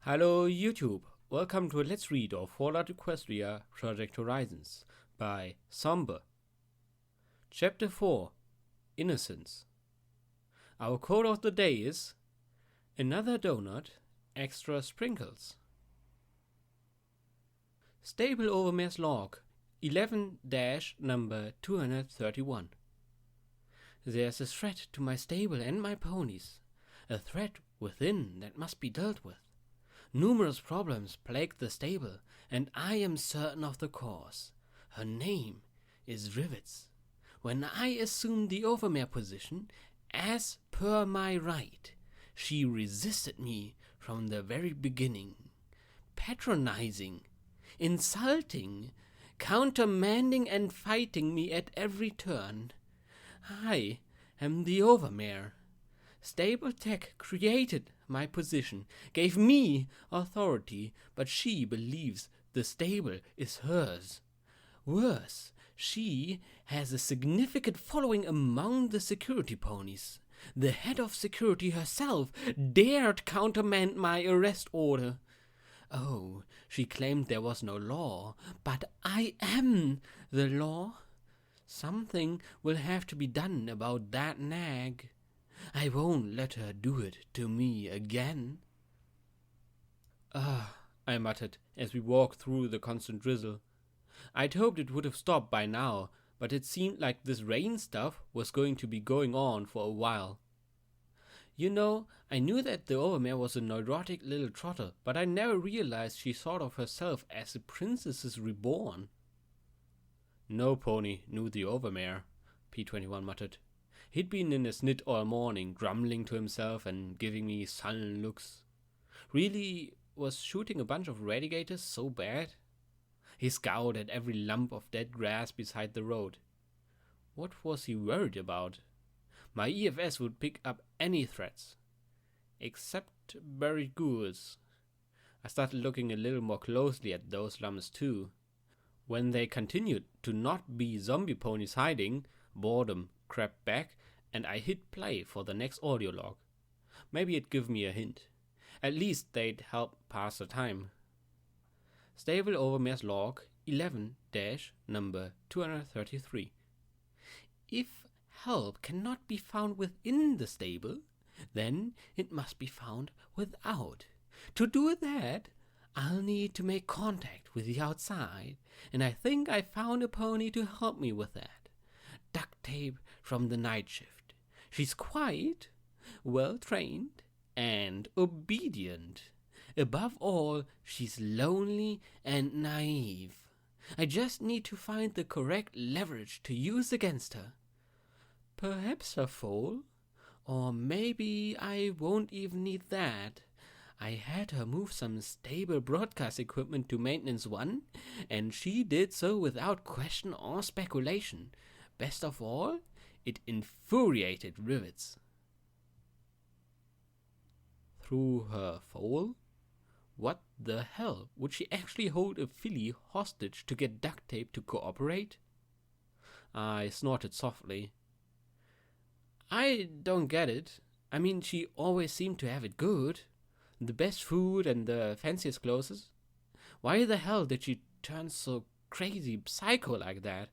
Hello YouTube, welcome to a Let's Read of Fallout Equestria Project Horizons by Sombre. Chapter 4, Innocence. Our quote of the day is, another donut, extra sprinkles. Stable Overmare's log, 11-number 231. There's a threat to my stable and my ponies, a threat within that must be dealt with. Numerous problems plague the stable, and I am certain of the cause. Her name is Rivets. When I assumed the Overmare position, as per my right, she resisted me from the very beginning, patronizing, insulting, countermanding and fighting me at every turn. I am the Overmare. Stable Tech created my position, gave me authority, but she believes the stable is hers. Worse, she has a significant following among the security ponies. The head of security herself dared countermand my arrest order. Oh, she claimed there was no law, but I am the law. Something will have to be done about that nag. I won't let her do it to me again. I muttered as we walked through the constant drizzle. I'd hoped it would have stopped by now, but it seemed like this rain stuff was going to be going on for a while. You know, I knew that the Overmare was a neurotic little trotter, but I never realized she thought of herself as a princess reborn. No pony knew the Overmare, P21 muttered. He'd been in his knit all morning, grumbling to himself and giving me sullen looks. Really, was shooting a bunch of radiators so bad? He scowled at every lump of dead grass beside the road. What was he worried about? My EFS would pick up any threats. Except buried ghouls. I started looking a little more closely at those lumps too. When they continued to not be zombie ponies hiding, boredom crept back, and I hit play for the next audio log. Maybe it'd give me a hint. At least they'd help pass the time. Stable Overmare's log, 11-number 233. If help cannot be found within the stable, then it must be found without. To do that, I'll need to make contact with the outside, and I think I found a pony to help me with that. Duct tape from the night shift. She's quiet, well-trained, and obedient. Above all, she's lonely and naive. I just need to find the correct leverage to use against her. Perhaps her foal? Or maybe I won't even need that. I had her move some stable broadcast equipment to Maintenance 1, and she did so without question or speculation. Best of all, it infuriated Rivets. Through her foal? What the hell? Would she actually hold a filly hostage to get duct tape to cooperate? I snorted softly. I don't get it. I mean, she always seemed to have it good. The best food and the fanciest clothes. Why the hell did she turn so crazy psycho like that?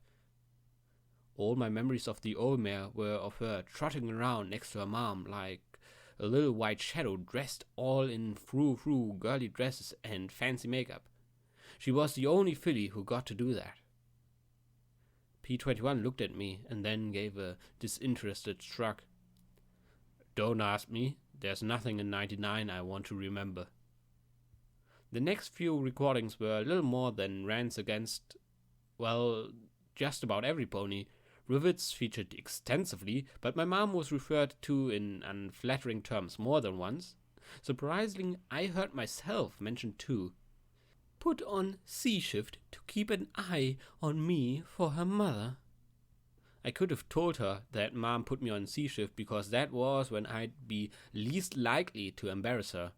All my memories of the Overmare were of her trotting around next to her mom like a little white shadow dressed all in frou-frou girly dresses and fancy makeup. She was the only filly who got to do that. P21 looked at me and then gave a disinterested shrug. Don't ask me, there's nothing in 99 I want to remember. The next few recordings were a little more than rants against, well, just about every pony. Rivets featured extensively, but my mom was referred to in unflattering terms more than once. Surprisingly, I heard myself mentioned too. Put on C-shift to keep an eye on me for her mother. I could have told her that Mom put me on C-shift because that was when I'd be least likely to embarrass her.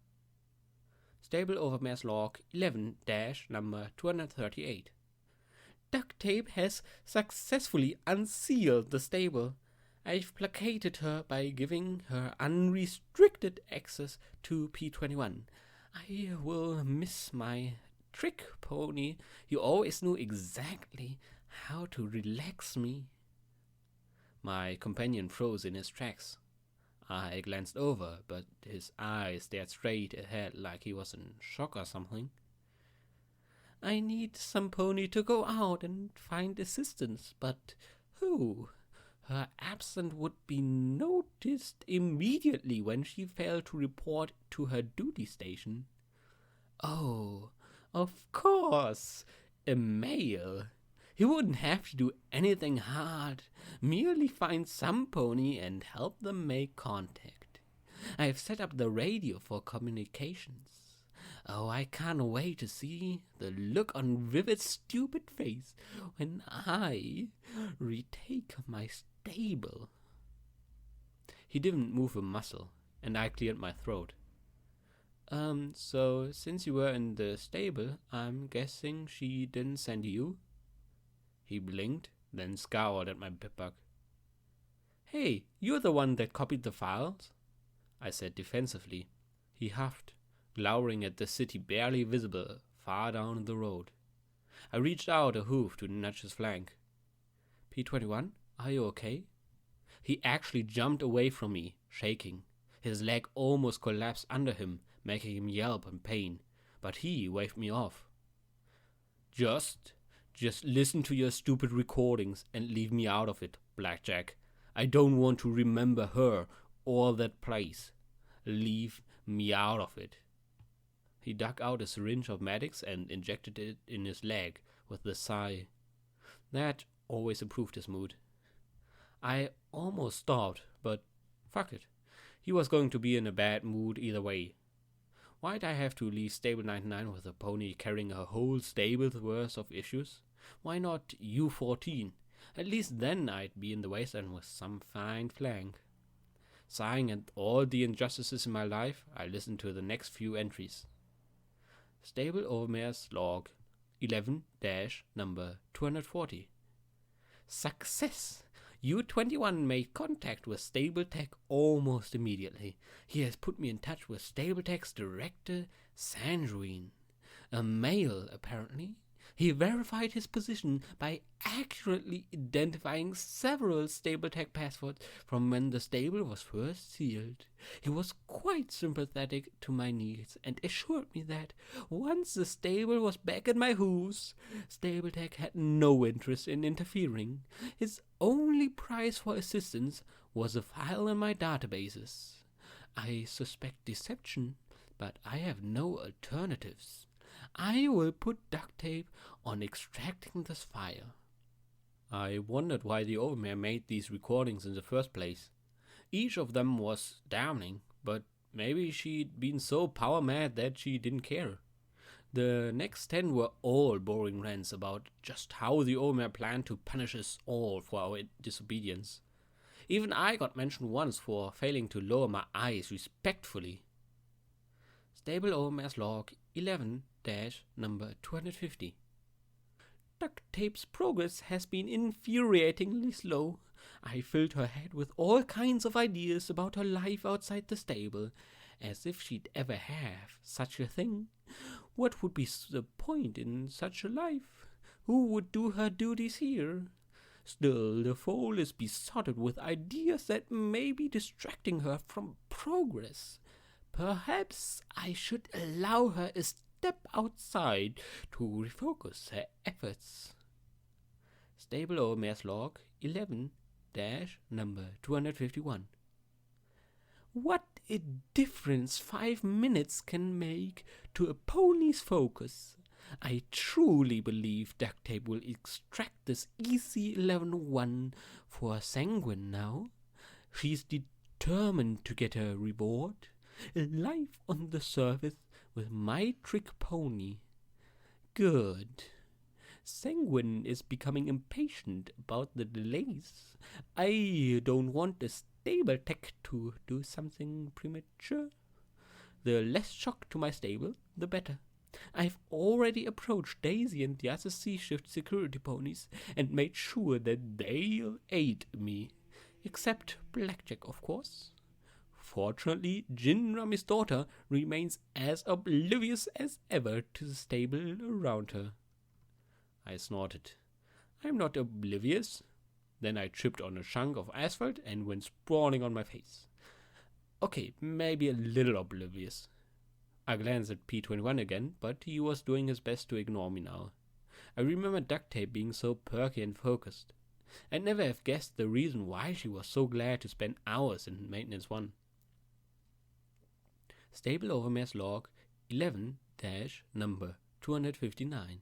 Stable Overmare's log, 11-number 238. Duct tape has successfully unsealed the stable. I've placated her by giving her unrestricted access to P21. I will miss my trick pony. You always knew exactly how to relax me. My companion froze in his tracks. I glanced over, but his eyes stared straight ahead like he was in shock or something. I need some pony to go out and find assistance, but who? Her absence would be noticed immediately when she failed to report to her duty station. Oh, of course, a male. He wouldn't have to do anything hard, merely find some pony and help them make contact. I've set up the radio for communications. Oh, I can't wait to see the look on Vivid's stupid face when I retake my stable. He didn't move a muscle, and I cleared my throat. So since you were in the stable, I'm guessing she didn't send you? He blinked, then scowled at my pip-bug. Hey, you're the one that copied the files? I said defensively. He huffed, glowering at the city barely visible far down the road. I reached out a hoof to nudge his flank. P-21, are you okay? He actually jumped away from me, shaking. His leg almost collapsed under him, making him yelp in pain, but he waved me off. Just listen to your stupid recordings and leave me out of it, Blackjack. I don't want to remember her or that place. Leave me out of it. He dug out a syringe of Maddox and injected it in his leg with a sigh. That always improved his mood. I almost stopped, but fuck it. He was going to be in a bad mood either way. Why'd I have to leave Stable 99 with a pony carrying a whole stable's worth of issues? Why not U14? At least then I'd be in the wasteland with some fine flank. Sighing at all the injustices in my life, I listened to the next few entries. Stable Overmare's log 11-number 240. Success! U21 made contact with Stable Tech almost immediately. He has put me in touch with Stable Tech's director, Sanjuin. A male, apparently. He verified his position by accurately identifying several Stable Tech passwords from when the stable was first sealed. He was quite sympathetic to my needs and assured me that once the stable was back in my hooves, Stable Tech had no interest in interfering. His only price for assistance was a file in my databases. I suspect deception, but I have no alternatives. I will put duct tape on extracting this file. I wondered why the Overmare made these recordings in the first place. Each of them was damning, but maybe she'd been so power mad that she didn't care. The next 10 were all boring rants about just how the Overmare planned to punish us all for our disobedience. Even I got mentioned once for failing to lower my eyes respectfully. Stable Overmare's log 11-number 250. Duct tape's progress has been infuriatingly slow. I filled her head with all kinds of ideas about her life outside the stable, as if she'd ever have such a thing. What would be the point in such a life? Who would do her duties here? Still, the foal is besotted with ideas that may be distracting her from progress. Perhaps I should allow her a step outside to refocus her efforts. Stable Overmare's log 11-number 251. What a difference 5 minutes can make to a pony's focus. I truly believe duct tape will extract this EC-11-1 for Sanguine now. She's determined to get her reward. A life on the surface with my trick pony. Good. Sanguine is becoming impatient about the delays. I don't want the stable tech to do something premature. The less shock to my stable, the better. I've already approached Daisy and the other C-shift security ponies and made sure that they'll aid me. Except Blackjack, of course. Unfortunately, Jin Rami's daughter remains as oblivious as ever to the stable around her. I snorted. I'm not oblivious. Then I tripped on a chunk of asphalt and went sprawling on my face. Okay, maybe a little oblivious. I glanced at P21 again, but he was doing his best to ignore me now. I remember Duct Tape being so perky and focused. I'd never have guessed the reason why she was so glad to spend hours in Maintenance 1. Stable Overmare's log 11-number 259.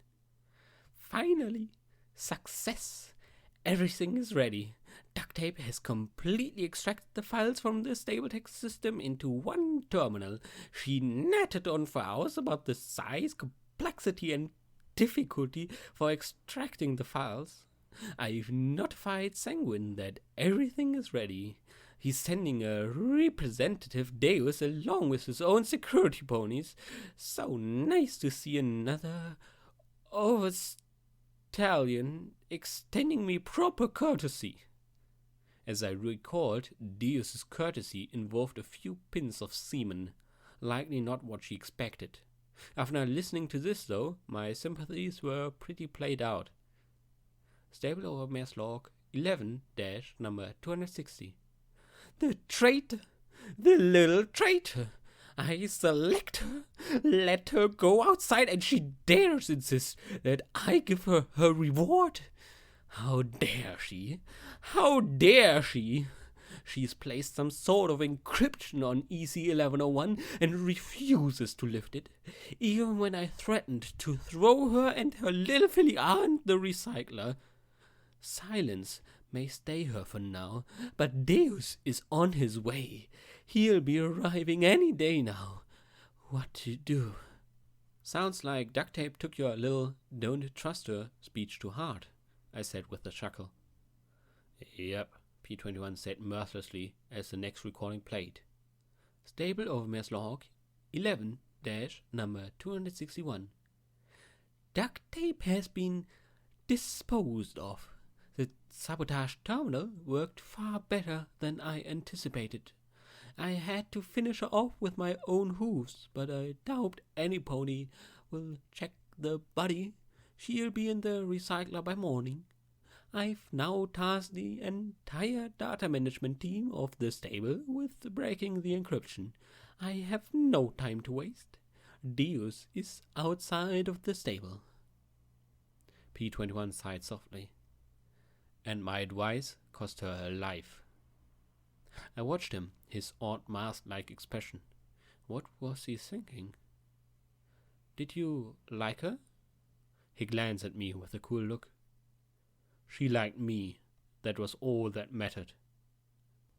Finally! Success! Everything is ready. Duct Tape has completely extracted the files from the stable text system into one terminal. She nattered on for hours about the size, complexity, and difficulty for extracting the files. I've notified Sanguine that everything is ready. He's sending a representative Deus along with his own security ponies. So nice to see another overstallion extending me proper courtesy. As I recalled, Deus's courtesy involved a few pins of semen, likely not what she expected. After listening to this, though, my sympathies were pretty played out. Stable Overmare's log 11-number 260. The traitor! The little traitor! I select her, let her go outside, and she dares insist that I give her her reward. How dare she? How dare she? She's placed some sort of encryption on EC1101 and refuses to lift it, even when I threatened to throw her and her little filly aunt the recycler. Silence may stay her for now, but Deus is on his way. He'll be arriving any day now. What to do? Sounds like Duct Tape took your little "don't trust her" speech to heart, I said with a chuckle. Yep, P21 said mirthlessly as the next recording played. Stable Overmare's log 11-number 261. Duct Tape has been disposed of. The sabotage terminal worked far better than I anticipated. I had to finish her off with my own hooves, but I doubt any pony will check the body. She'll be in the recycler by morning. I've now tasked the entire data management team of the stable with breaking the encryption. I have no time to waste. Deus is outside of the stable. P21 sighed softly. And my advice cost her her life. I watched him, his odd mask-like expression. What was he thinking? Did you like her? He glanced at me with a cool look. She liked me. That was all that mattered.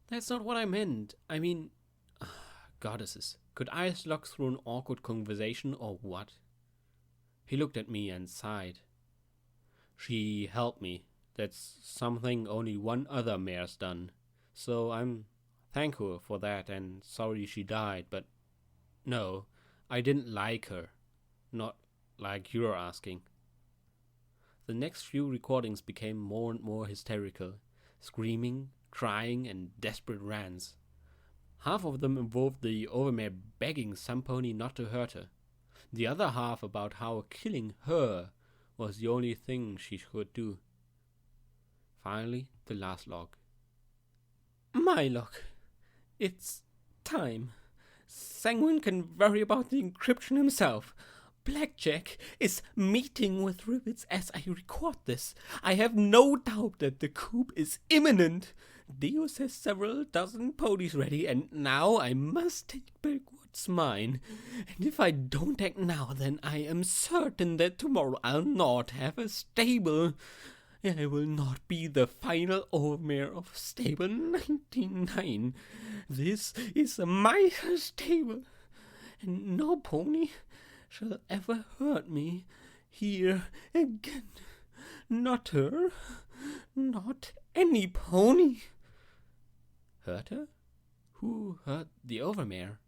That's not what I meant. I mean, goddesses. Could I slog through an awkward conversation or what? He looked at me and sighed. She helped me. That's something only one other mare's done. So I'm thankful for that and sorry she died, but no, I didn't like her. Not like you're asking. The next few recordings became more and more hysterical, screaming, crying, and desperate rants. Half of them involved the Overmare begging some pony not to hurt her. The other half about how killing her was the only thing she could do. Finally, the last log. My log. It's time. Sanguine can worry about the encryption himself. Blackjack is meeting with Rivets as I record this. I have no doubt that the coup is imminent. Deus has several dozen ponies ready, and now I must take back what's mine. And if I don't act now, then I am certain that tomorrow I'll not have a stable. I will not be the final Overmare of Stable 99. This is my stable, and no pony shall ever hurt me here again. Not her, not any pony. Hurt her? Who hurt the Overmare?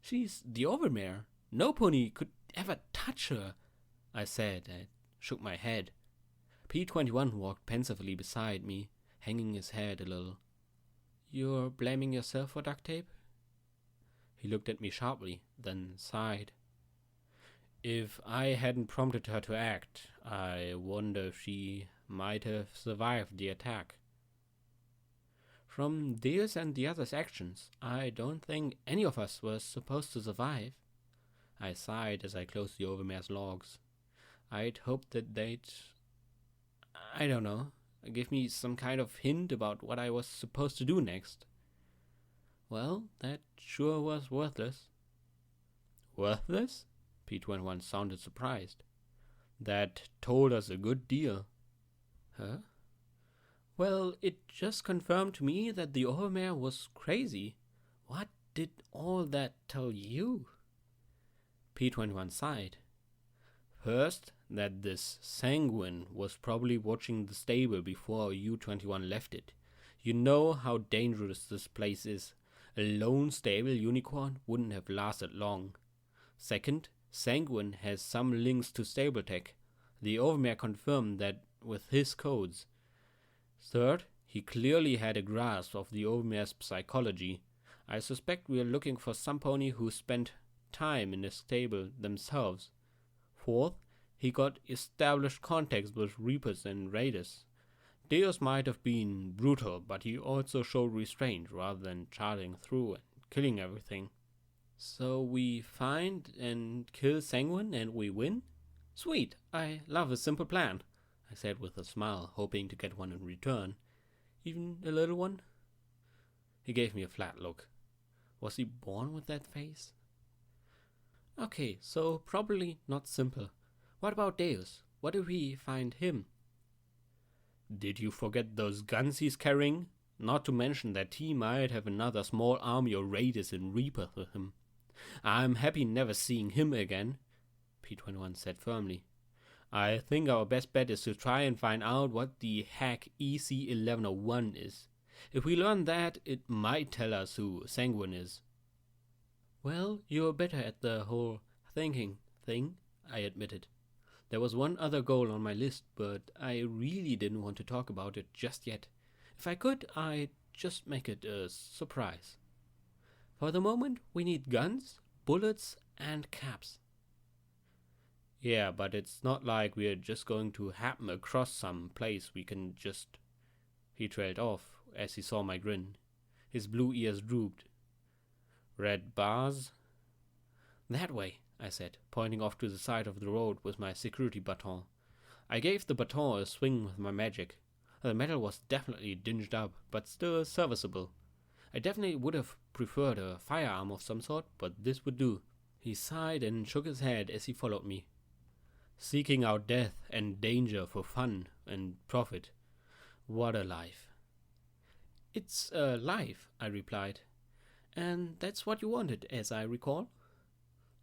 She's the Overmare. No pony could ever touch her, I said. I shook my head. P21 walked pensively beside me, hanging his head a little. You're blaming yourself for Duct Tape? He looked at me sharply, then sighed. If I hadn't prompted her to act, I wonder if she might have survived the attack. From Deus and the others' actions, I don't think any of us was supposed to survive. I sighed as I closed the Overmare's logs. I'd hoped that I don't know, give me some kind of hint about what I was supposed to do next. Well, that sure was worthless. Worthless? P21 sounded surprised. That told us a good deal. Huh? Well, it just confirmed to me that the Overmare was crazy. What did all that tell you? P21 sighed. First, that this Sanguine was probably watching the stable before U-21 left it. You know how dangerous this place is. A lone stable unicorn wouldn't have lasted long. Second, Sanguine has some links to stable tech. The Overmare confirmed that with his codes. Third, he clearly had a grasp of the Overmare's psychology. I suspect we are looking for some pony who spent time in the stable themselves. Fourth, he got established contacts with Reapers and Raiders. Deus might have been brutal, but he also showed restraint rather than charging through and killing everything. So we find and kill Sanguine and we win? Sweet, I love a simple plan, I said with a smile, hoping to get one in return. Even a little one? He gave me a flat look. Was he born with that face? Okay, so probably not simple. What about Deus? What do we find him? Did you forget those guns he's carrying? Not to mention that he might have another small army of raiders and reapers with him. I'm happy never seeing him again, P21 said firmly. I think our best bet is to try and find out what the heck EC-1101 is. If we learn that, it might tell us who Sanguine is. Well, you're better at the whole thinking thing, I admitted. There was one other goal on my list, but I really didn't want to talk about it just yet. If I could, I'd just make it a surprise. For the moment, we need guns, bullets, and caps. Yeah, but it's not like we're just going to happen across some place we can just... He trailed off as he saw my grin. His blue ears drooped. Red bars? That way, I said, pointing off to the side of the road with my security baton. I gave the baton a swing with my magic. The metal was definitely dinged up, but still serviceable. I definitely would have preferred a firearm of some sort, but this would do. He sighed and shook his head as he followed me. Seeking out death and danger for fun and profit. What a life. It's a life, I replied. And that's what you wanted, as I recall?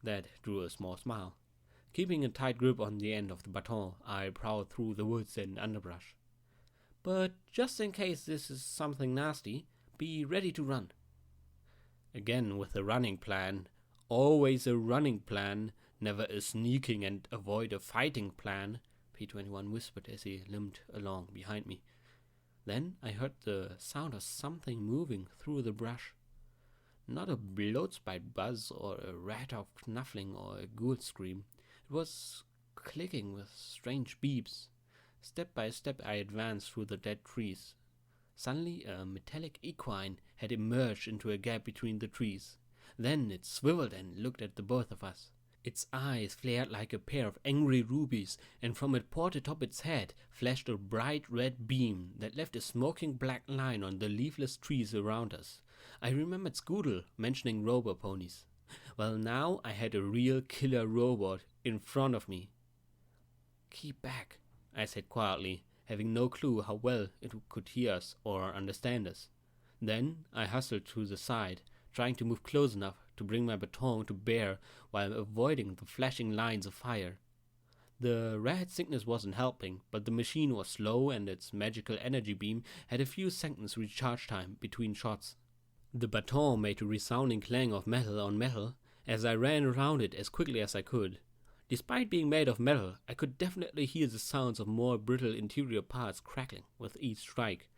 That drew a small smile. Keeping a tight grip on the end of the baton, I prowled through the woods and underbrush. But just in case this is something nasty, be ready to run. Again with a running plan. Always a running plan, never a sneaking and avoid a fighting plan, P21 whispered as he limped along behind me. Then I heard the sound of something moving through the brush. Not a bloatspite buzz or a rat of snuffling or a ghoul scream. It was clicking with strange beeps. Step by step I advanced through the dead trees. Suddenly a metallic equine had emerged into a gap between the trees. Then it swiveled and looked at the both of us. Its eyes flared like a pair of angry rubies, and from it poured atop its head flashed a bright red beam that left a smoking black line on the leafless trees around us. I remembered Scoodle mentioning robot ponies. Well, now I had a real killer robot in front of me. Keep back, I said quietly, having no clue how well it could hear us or understand us. Then I hustled to the side, trying to move close enough to bring my baton to bear while avoiding the flashing lines of fire. The red sickness wasn't helping, but the machine was slow and its magical energy beam had a few seconds recharge time between shots. The baton made a resounding clang of metal on metal as I ran around it as quickly as I could. Despite being made of metal, I could definitely hear the sounds of more brittle interior parts crackling with each strike.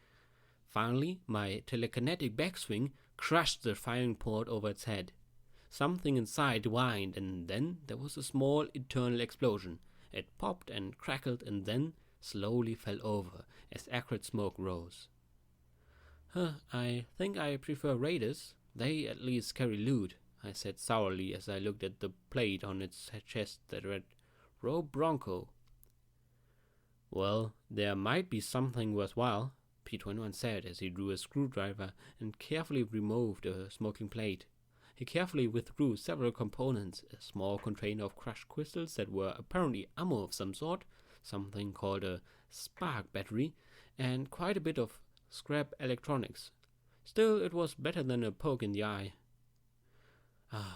Finally, my telekinetic backswing crushed the firing port over its head. Something inside whined, and then there was a small eternal explosion. It popped and crackled and then slowly fell over as acrid smoke rose. I think I prefer raiders. They at least carry loot, I said sourly as I looked at the plate on its chest that read, Robe Bronco. Well, there might be something worthwhile, P21 said as he drew a screwdriver and carefully removed a smoking plate. He carefully withdrew several components, a small container of crushed crystals that were apparently ammo of some sort, something called a spark battery, and quite a bit of scrap electronics. Still, it was better than a poke in the eye.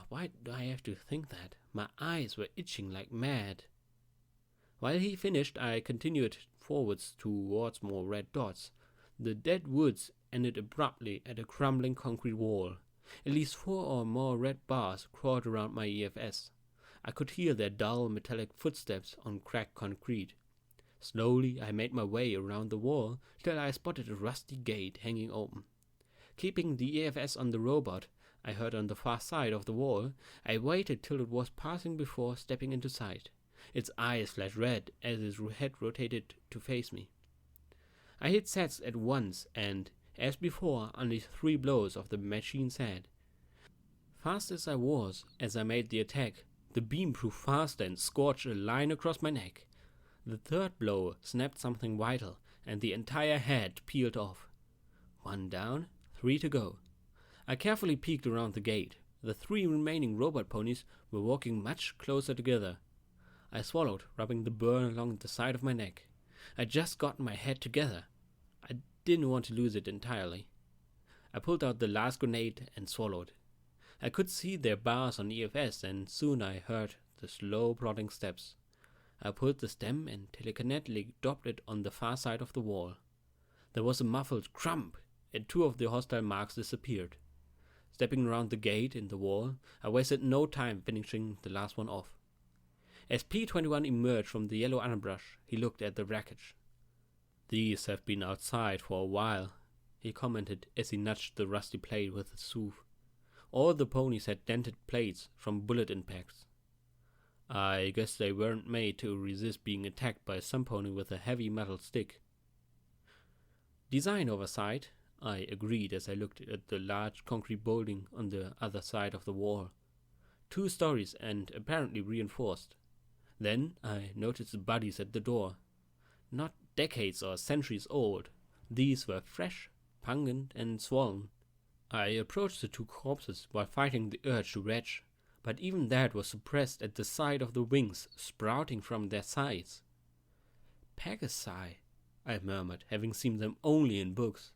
Why do I have to think that? My eyes were itching like mad. While he finished, I continued forwards towards more red dots. The dead woods ended abruptly at a crumbling concrete wall. At least 4 or more red bars crawled around my EFS. I could hear their dull metallic footsteps on cracked concrete. Slowly I made my way around the wall till I spotted a rusty gate hanging open. Keeping the EFS on the robot I heard on the far side of the wall, I waited till it was passing before stepping into sight. Its eyes flashed red as its head rotated to face me. I hit sets at once and, as before, only 3 blows of the machine's head. Fast as I was, as I made the attack, the beam proved faster and scorched a line across my neck. The 3rd blow snapped something vital, and the entire head peeled off. 1 down, 3 to go. I carefully peeked around the gate. The 3 remaining robot ponies were walking much closer together. I swallowed, rubbing the burn along the side of my neck. I'd just gotten my head together. I didn't want to lose it entirely. I pulled out the last grenade and swallowed. I could see their bars on EFS, and soon I heard the slow plodding steps. I pulled the stem and telekinetically dropped it on the far side of the wall. There was a muffled crump, and 2 of the hostile marks disappeared. Stepping around the gate in the wall, I wasted no time finishing the last one off. As P21 emerged from the yellow underbrush, he looked at the wreckage. These have been outside for a while, he commented as he nudged the rusty plate with his hoof. All the ponies had dented plates from bullet impacts. I guess they weren't made to resist being attacked by some pony with a heavy metal stick. Design oversight, I agreed as I looked at the large concrete building on the other side of the wall. 2 stories and apparently reinforced. Then I noticed the bodies at the door. Not decades or centuries old. These were fresh, pungent, and swollen. I approached the 2 corpses while fighting the urge to retch, but even that was suppressed at the sight of the wings sprouting from their sides. Pegasi, I murmured, having seen them only in books.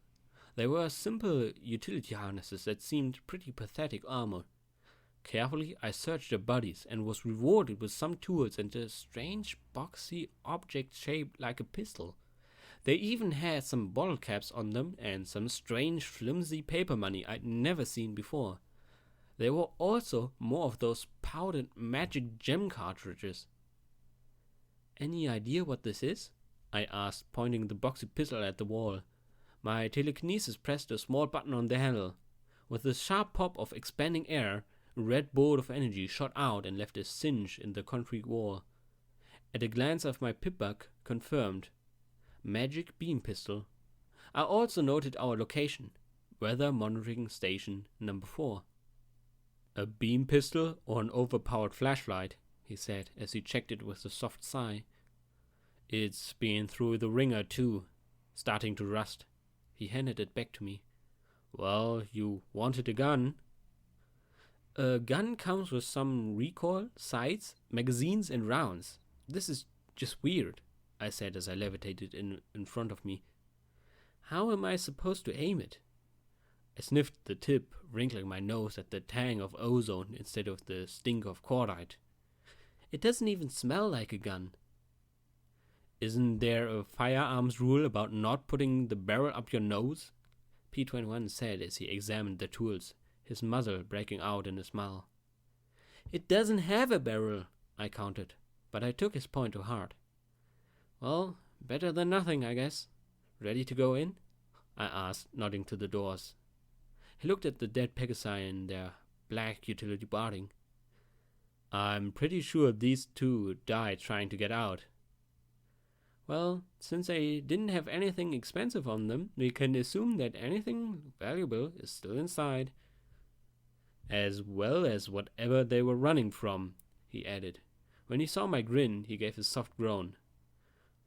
They were simple utility harnesses that seemed pretty pathetic armor. Carefully, I searched their bodies and was rewarded with some tools and a strange boxy object shaped like a pistol. They even had some bottle caps on them and some strange flimsy paper money I'd never seen before. There were also more of those powdered magic gem cartridges. Any idea what this is? I asked, pointing the boxy pistol at the wall. My telekinesis pressed a small button on the handle. With a sharp pop of expanding air, a red bolt of energy shot out and left a singe in the concrete wall. At a glance of my pipbug, confirmed. Magic beam pistol. I also noted our location. Weather monitoring station number 4. A beam pistol or an overpowered flashlight, he said as he checked it with a soft sigh. It's been through the ringer too, starting to rust. He handed it back to me. Well, you wanted a gun. A gun comes with some recoil, sights, magazines, and rounds. This is just weird, I said as I levitated in front of me. How am I supposed to aim it? I sniffed the tip, wrinkling my nose at the tang of ozone instead of the stink of cordite. It doesn't even smell like a gun. Isn't there a firearms rule about not putting the barrel up your nose? P21 said as he examined the tools, his muzzle breaking out in a smile. It doesn't have a barrel, I countered, but I took his point to heart. Well, better than nothing, I guess. Ready to go in? I asked, nodding to the doors. He looked at the dead Pegasi in their black utility barding. I'm pretty sure these two died trying to get out. Well, since they didn't have anything expensive on them, we can assume that anything valuable is still inside. As well as whatever they were running from, he added. When he saw my grin, he gave a soft groan.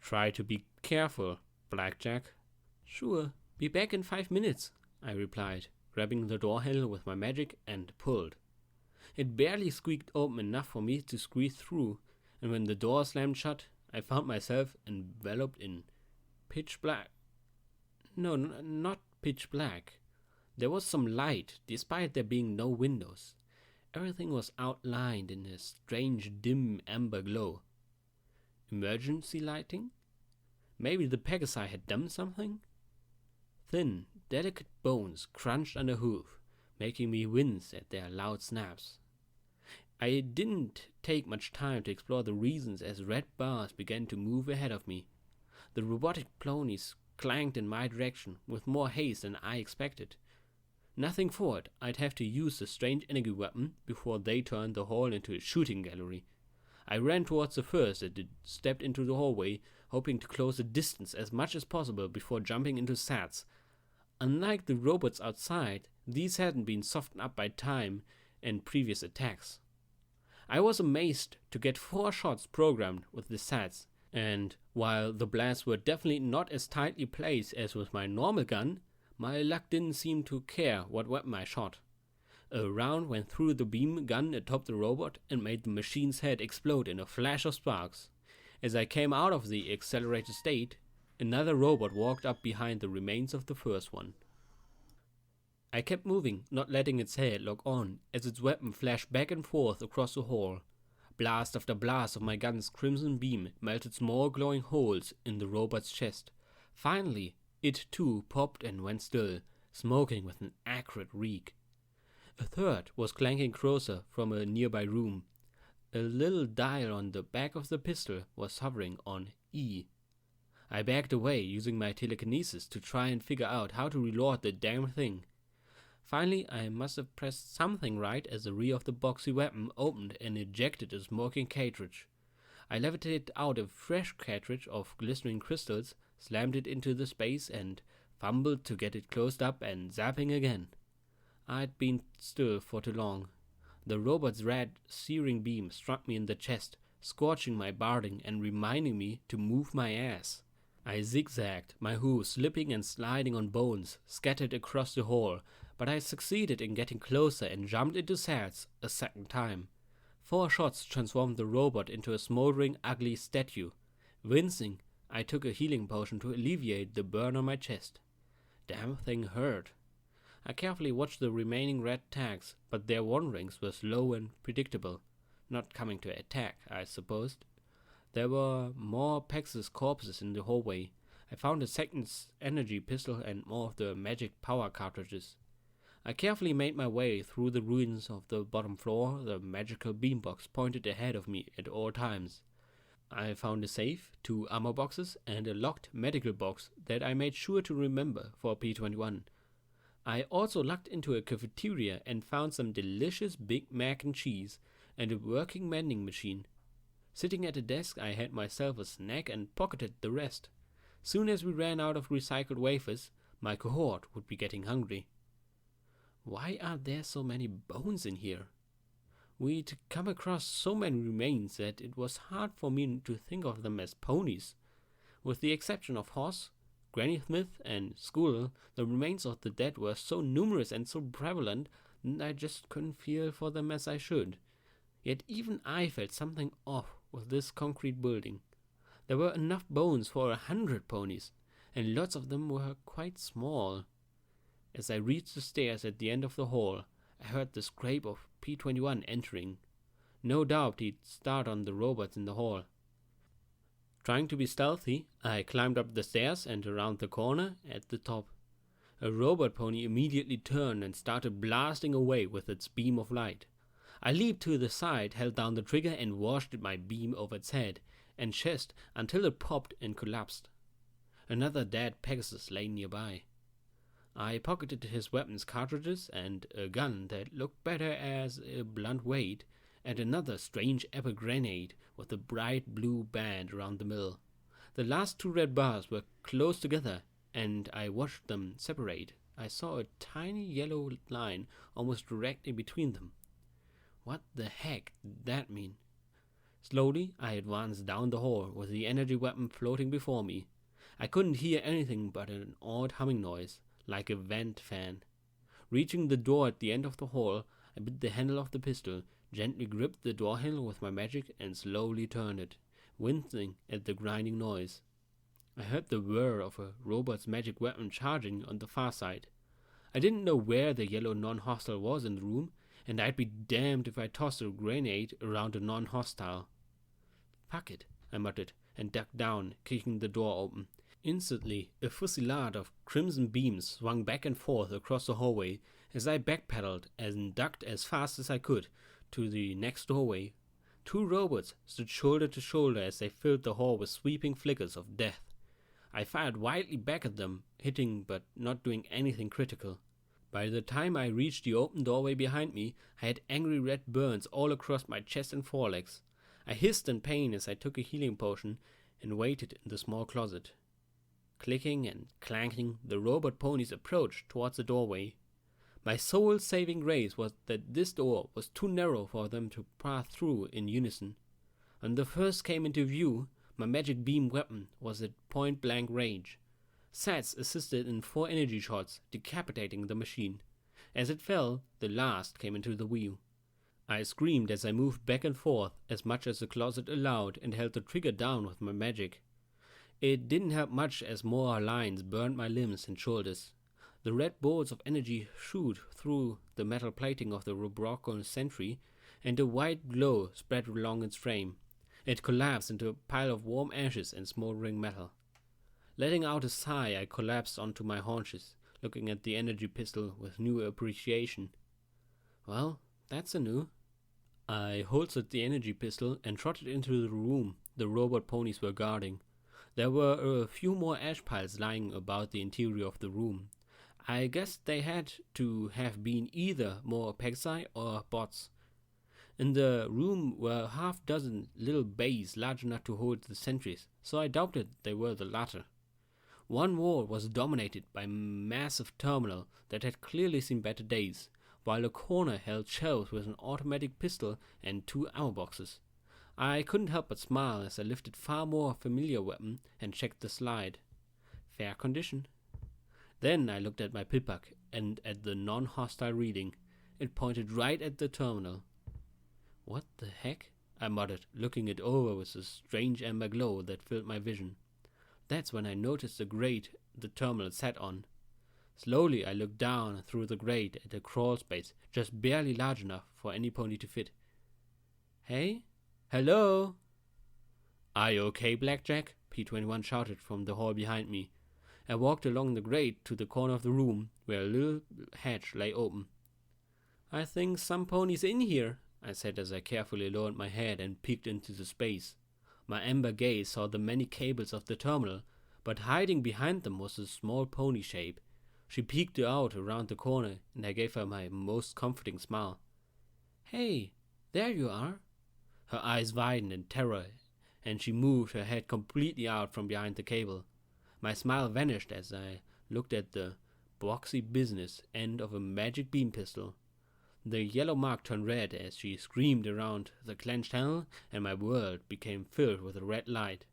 Try to be careful, Blackjack. Sure, be back in 5 minutes, I replied, grabbing the door handle with my magic and pulled. It barely squeaked open enough for me to squeeze through, and when the door slammed shut, I found myself enveloped in pitch black. No, not pitch black. There was some light, despite there being no windows. Everything was outlined in a strange dim amber glow. Emergency lighting? Maybe the Pegasi had done something? Thin, delicate bones crunched under hoof, making me wince at their loud snaps. I didn't take much time to explore the reasons as red bars began to move ahead of me. The robotic ponies clanked in my direction with more haste than I expected. Nothing for it, I'd have to use the strange energy weapon before they turned the hall into a shooting gallery. I ran towards the first that stepped into the hallway, hoping to close the distance as much as possible before jumping into Sats. Unlike the robots outside, these hadn't been softened up by time and previous attacks. I was amazed to get 4 shots programmed with the Sats, and while the blasts were definitely not as tightly placed as with my normal gun, my luck didn't seem to care what weapon I shot. A round went through the beam gun atop the robot and made the machine's head explode in a flash of sparks. As I came out of the accelerated state, another robot walked up behind the remains of the first one. I kept moving, not letting its head lock on, as its weapon flashed back and forth across the hall. Blast after blast of my gun's crimson beam melted small glowing holes in the robot's chest. Finally, it too popped and went still, smoking with an acrid reek. A third was clanking closer from a nearby room. A little dial on the back of the pistol was hovering on E. I backed away, using my telekinesis to try and figure out how to reload the damn thing. Finally, I must have pressed something right as the rear of the boxy weapon opened and ejected a smoking cartridge. I levitated out a fresh cartridge of glistening crystals, slammed it into the space, and fumbled to get it closed up and zapping again. I'd been still for too long. The robot's red, searing beam struck me in the chest, scorching my barding and reminding me to move my ass. I zigzagged, my hooves slipping and sliding on bones scattered across the hall, but I succeeded in getting closer and jumped into Sats a second time. 4 shots transformed the robot into a smoldering, ugly statue. Wincing, I took a healing potion to alleviate the burn on my chest. Damn thing hurt. I carefully watched the remaining red tags, but their wanderings were slow and predictable. Not coming to attack, I supposed. There were more Pegasus corpses in the hallway. I found a second energy pistol and more of the magic power cartridges. I carefully made my way through the ruins of the bottom floor, the magical beambox pointed ahead of me at all times. I found a safe, 2 armor boxes, and a locked medical box that I made sure to remember for P-21. I also lucked into a cafeteria and found some delicious Big Mac and cheese and a working vending machine. Sitting at a desk, I had myself a snack and pocketed the rest. Soon as we ran out of recycled wafers, my cohort would be getting hungry. Why are there so many bones in here? We'd come across so many remains that it was hard for me to think of them as ponies. With the exception of Hoss, Granny Smith, and School, the remains of the dead were so numerous and so prevalent that I just couldn't feel for them as I should. Yet even I felt something off with this concrete building. There were enough bones for 100 ponies, and lots of them were quite small. As I reached the stairs at the end of the hall, I heard the scrape of P-21 entering. No doubt he'd start on the robots in the hall. Trying to be stealthy, I climbed up the stairs and around the corner at the top. A robot pony immediately turned and started blasting away with its beam of light. I leaped to the side, held down the trigger, and washed my beam over its head and chest until it popped and collapsed. Another dead Pegasus lay nearby. I pocketed his weapons cartridges and a gun that looked better as a blunt weight, and another strange epic grenade with a bright blue band around the middle. The last two red bars were close together, and I watched them separate. I saw a tiny yellow line almost directly between them. What the heck did that mean? Slowly, I advanced down the hall with the energy weapon floating before me. I couldn't hear anything but an odd humming noise, like a vent fan. Reaching the door at the end of the hall, I bit the handle of the pistol, gently gripped the door handle with my magic, and slowly turned it, wincing at the grinding noise. I heard the whir of a robot's magic weapon charging on the far side. I didn't know where the yellow non-hostile was in the room, and I'd be damned if I tossed a grenade around a non-hostile. "Fuck it," I muttered, and ducked down, kicking the door open. Instantly, a fusillade of crimson beams swung back and forth across the hallway as I backpedaled and ducked as fast as I could to the next doorway. Two robots stood shoulder to shoulder as they filled the hall with sweeping flickers of death. I fired wildly back at them, hitting but not doing anything critical. By the time I reached the open doorway behind me, I had angry red burns all across my chest and forelegs. I hissed in pain as I took a healing potion and waited in the small closet. Clicking and clanking, the robot ponies approached towards the doorway. My soul-saving grace was that this door was too narrow for them to pass through in unison. When the first came into view, my magic beam weapon was at point-blank range. Sats assisted in 4 energy shots, decapitating the machine. As it fell, the last came into the view. I screamed as I moved back and forth as much as the closet allowed and held the trigger down with my magic. It didn't help much as more lines burned my limbs and shoulders. The red bolts of energy shoot through the metal plating of the Robrocco sentry, and a white glow spread along its frame. It collapsed into a pile of warm ashes and smoldering metal. Letting out a sigh, I collapsed onto my haunches, looking at the energy pistol with new appreciation. Well, that's a new. I holstered the energy pistol and trotted into the room the robot ponies were guarding. There were a few more ash piles lying about the interior of the room. I guess they had to have been either more Pegasi or bots. In the room were half-dozen little bays large enough to hold the sentries, so I doubted they were the latter. One wall was dominated by a massive terminal that had clearly seen better days, while a corner held shelves with an automatic pistol and 2 ammo boxes. I couldn't help but smile as I lifted far more familiar weapon and checked the slide. Fair condition. Then I looked at my pippack and at the non-hostile reading. It pointed right at the terminal. "What the heck?" I muttered, looking it over with a strange amber glow that filled my vision. That's when I noticed the grate the terminal sat on. Slowly I looked down through the grate at a crawl space just barely large enough for any pony to fit. "Hey? Hello?" "Are you okay, Blackjack?" P-21 shouted from the hall behind me. I walked along the grate to the corner of the room where a little hatch lay open. "I think some pony's in here," I said as I carefully lowered my head and peeked into the space. My amber gaze saw the many cables of the terminal, but hiding behind them was a small pony shape. She peeked out around the corner, and I gave her my most comforting smile. "Hey, there you are." Her eyes widened in terror, and she moved her head completely out from behind the cable. My smile vanished as I looked at the boxy business end of a magic beam pistol. The yellow mark turned red as she screamed around the clenched handle, and my world became filled with a red light.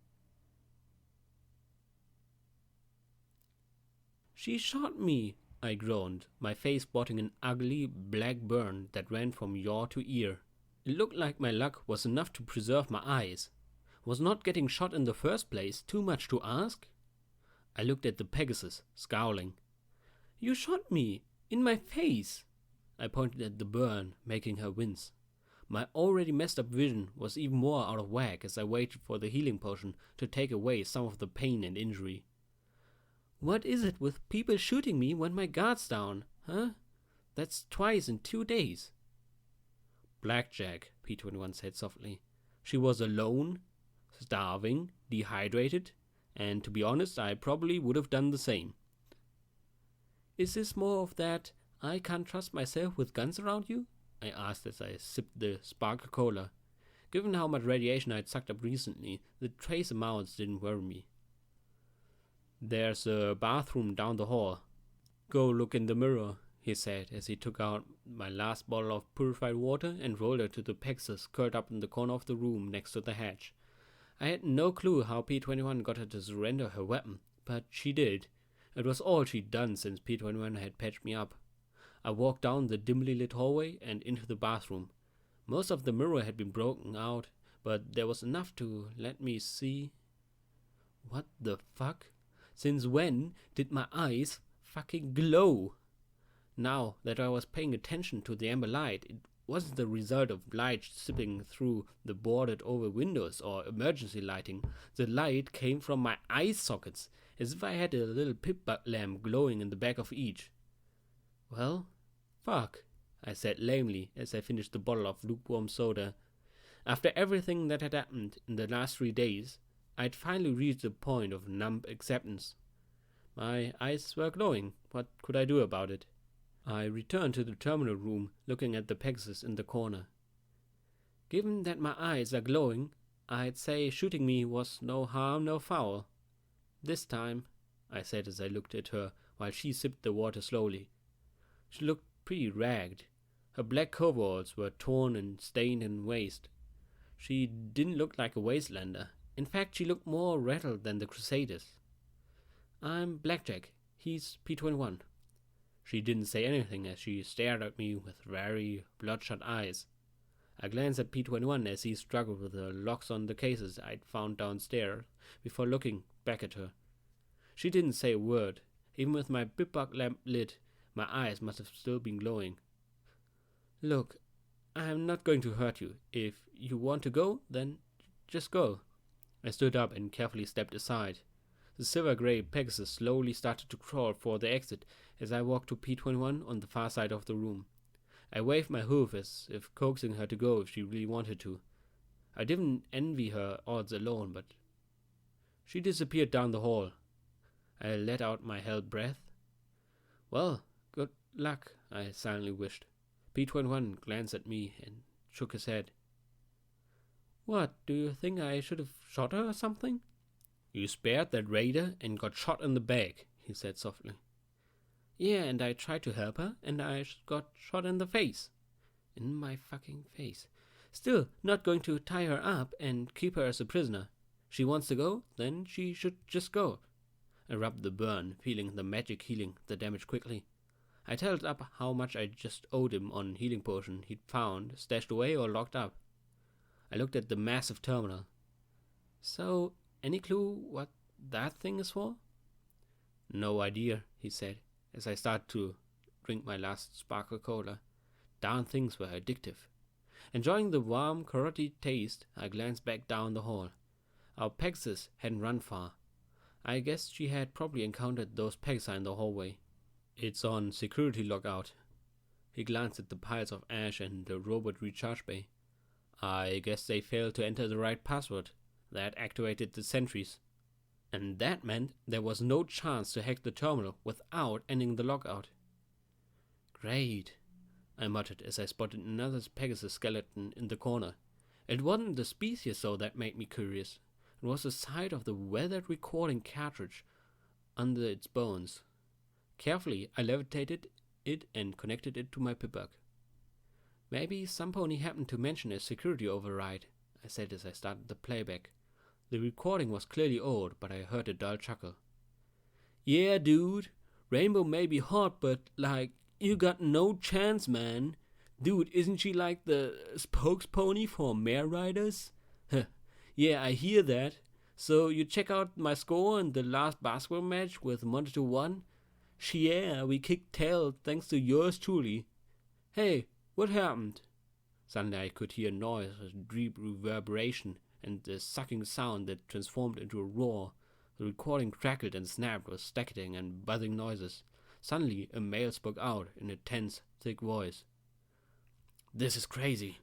"She shot me," I groaned, my face spotting an ugly black burn that ran from yaw to ear. It looked like my luck was enough to preserve my eyes. Was not getting shot in the first place too much to ask? I looked at the Pegasus, scowling. "You shot me, in my face." I pointed at the burn, making her wince. My already messed up vision was even more out of whack as I waited for the healing potion to take away some of the pain and injury. "What is it with people shooting me when my guard's down, huh? That's twice in 2 days. "Blackjack," P-21 said softly. "She was alone, starving, dehydrated, and to be honest, I probably would have done the same." Is this more of that I can't trust myself with guns around you? I asked as I sipped the sparkle cola. Given how much radiation I'd sucked up recently, the trace amounts didn't worry me. There's a bathroom down the hall. Go look in the mirror, he said as he took out my last bottle of purified water and rolled it to the Pegasus curled up in the corner of the room next to the hatch. I had no clue how P-21 got her to surrender her weapon, but she did. It was all she'd done since P-21 had patched me up. I walked down the dimly lit hallway and into the bathroom. Most of the mirror had been broken out, but there was enough to let me see. What the fuck? Since when did my eyes fucking glow? Now that I was paying attention to the amber light, it wasn't the result of light sipping through the boarded over windows or emergency lighting. The light came from my eye sockets, as if I had a little pip lamp glowing in the back of each. Well, fuck, I said lamely as I finished the bottle of lukewarm soda. After everything that had happened in the last 3 days, I'd finally reached the point of numb acceptance. My eyes were glowing. What could I do about it? I returned to the terminal room, looking at the Pegasus in the corner. Given that my eyes are glowing, I'd say shooting me was no harm, no foul. This time, I said as I looked at her while she sipped the water slowly. She looked pretty ragged. Her black coveralls were torn and stained in waste. She didn't look like a wastelander. In fact, she looked more rattled than the Crusaders. I'm Blackjack. He's P-21. She didn't say anything as she stared at me with very bloodshot eyes. I glanced at P-21 as he struggled with the locks on the cases I'd found downstairs before looking back at her. She didn't say a word. Even with my bip-buck lamp lit, my eyes must have still been glowing. Look, I'm not going to hurt you. If you want to go, then just go. I stood up and carefully stepped aside. The silver-gray Pegasus slowly started to crawl for the exit as I walked to P-21 on the far side of the room. I waved my hoof as if coaxing her to go if she really wanted to. I didn't envy her odds alone, but she disappeared down the hall. I let out my held breath. Well, good luck, I silently wished. P-21 glanced at me and shook his head. What, do you think I should have shot her or something? You spared that raider and got shot in the back, he said softly. Yeah, and I tried to help her, and I got shot in the face. In my fucking face. Still, not going to tie her up and keep her as a prisoner. She wants to go, then she should just go. I rubbed the burn, feeling the magic healing the damage quickly. I tallied up how much I just owed him on healing potion he'd found, stashed away or locked up. I looked at the massive terminal. So, any clue what that thing is for? No idea, he said, as I started to drink my last sparkle cola. Darn things were addictive. Enjoying the warm, carroty taste, I glanced back down the hall. Our Pegasus hadn't run far. I guess she had probably encountered those Pegasi in the hallway. It's on security lockout. He glanced at the piles of ash and the robot recharge bay. I guess they failed to enter the right password. That activated the sentries. And that meant there was no chance to hack the terminal without ending the lockout. Great, I muttered as I spotted another Pegasus skeleton in the corner. It wasn't the species though that made me curious. It was the sight of the weathered recording cartridge under its bones. Carefully, I levitated it and connected it to my pibbuck. Maybe some pony happened to mention a security override, I said as I started the playback. The recording was clearly old, but I heard a dull chuckle. Yeah, dude, Rainbow may be hot, but, you got no chance, man. Dude, isn't she like the spokespony for mare riders? Yeah, I hear that. So you check out my score in the last basketball match with Monday to 1? Yeah, we kicked tail thanks to yours truly. Hey, what happened? Suddenly I could hear noise, a deep reverberation, and the sucking sound that transformed into a roar. The recording crackled and snapped with staccating and buzzing noises. Suddenly a male spoke out in a tense, thick voice. This is crazy.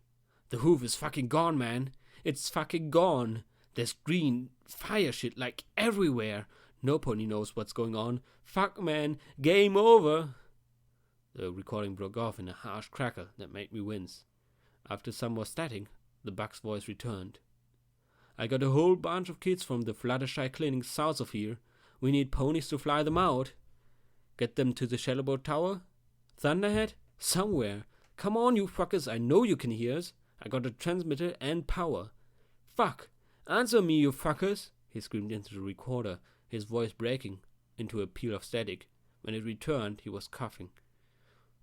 The hoof is fucking gone, man. It's fucking gone. There's green fire shit everywhere. No pony knows what's going on. Fuck, man. Game over. The recording broke off in a harsh crackle that made me wince. After some more static, the bug's voice returned. I got a whole bunch of kids from the Fluttershy clinic south of here. We need ponies to fly them out. Get them to the Shadowboat Tower? Thunderhead? Somewhere. Come on, you fuckers. I know you can hear us. I got a transmitter and power. Fuck. Answer me, you fuckers. He screamed into the recorder, his voice breaking into a peal of static. When it returned, he was coughing.